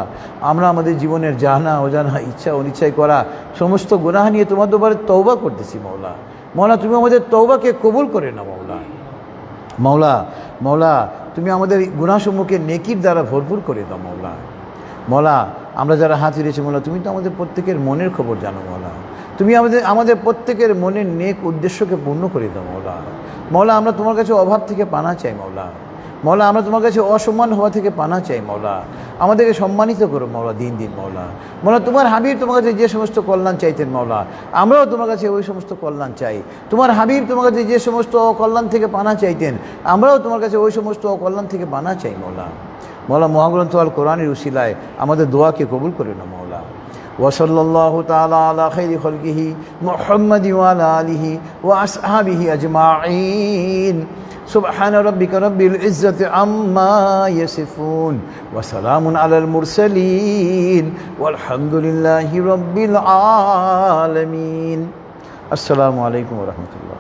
আমরা আমাদের জীবনের জানা অজানা, ইচ্ছা অনিচ্ছায় করা সমস্ত গুনাহ নিয়ে তোমার দরবারে তওবা করতেছি মাওলা। মাওলা, তুমি আমাদের তওবাকে কবুল করে নাও মাওলা। মাওলা, মাওলা তুমি আমাদের গুনাহসমূহকে নেকির দ্বারা ভরপুর করে দাও মাওলা। মাওলা, আমরা যারা হাত ফিরেছি মাওলা, তুমি তো আমাদের প্রত্যেকের মনের খবর জানো মাওলা। তুমি আমাদের প্রত্যেকের মনের নেক উদ্দেশ্যকে পূর্ণ করে দাও মাওলা। মাওলা, আমরা তোমার কাছে অভাব থেকে পানা চাই মাওলা। মাওলা, আমরা তোমার কাছে অসম্মান হওয়া থেকে পানা চাই মাওলা। আমাদেরকে সম্মানিত করো মাওলা দিন দিন মাওলা। মাওলা, তোমার হাবিব তোমার কাছে যে সমস্ত কল্যাণ চাইতেন মাওলা, আমরাও তোমার কাছে ওই সমস্ত কল্যাণ চাই। তোমার হাবিব তোমার কাছে যে সমস্ত অকল্যাণ থেকে পানা চাইতেন, আমরাও তোমার কাছে ওই সমস্ত অকল্যাণ থেকে পানা চাই মাওলা। মাওলা, মহাগ্রন্থ আল কোরআনের উসিলায় আমাদের দোয়াকে কবুল করে নাও মাওলা। ওয়াসাল্লাল্লাহু তাআলা আলা খাইরি খালকিহি মুহাম্মাদি ওয়া আলা আলিহি ওয়া আসহাবিহি আজমাইন। সুবহান রাব্বিকা রাব্বিল ইজ্জাতি আম্মা ইয়াসিফুন ওয়া সালামুন আলাল মুরসালিন ওয়ালহামদুলিল্লাহি রাব্বিল আলামিন। আসসালামু আলাইকুম ওয়া রাহমাতুল্লাহ।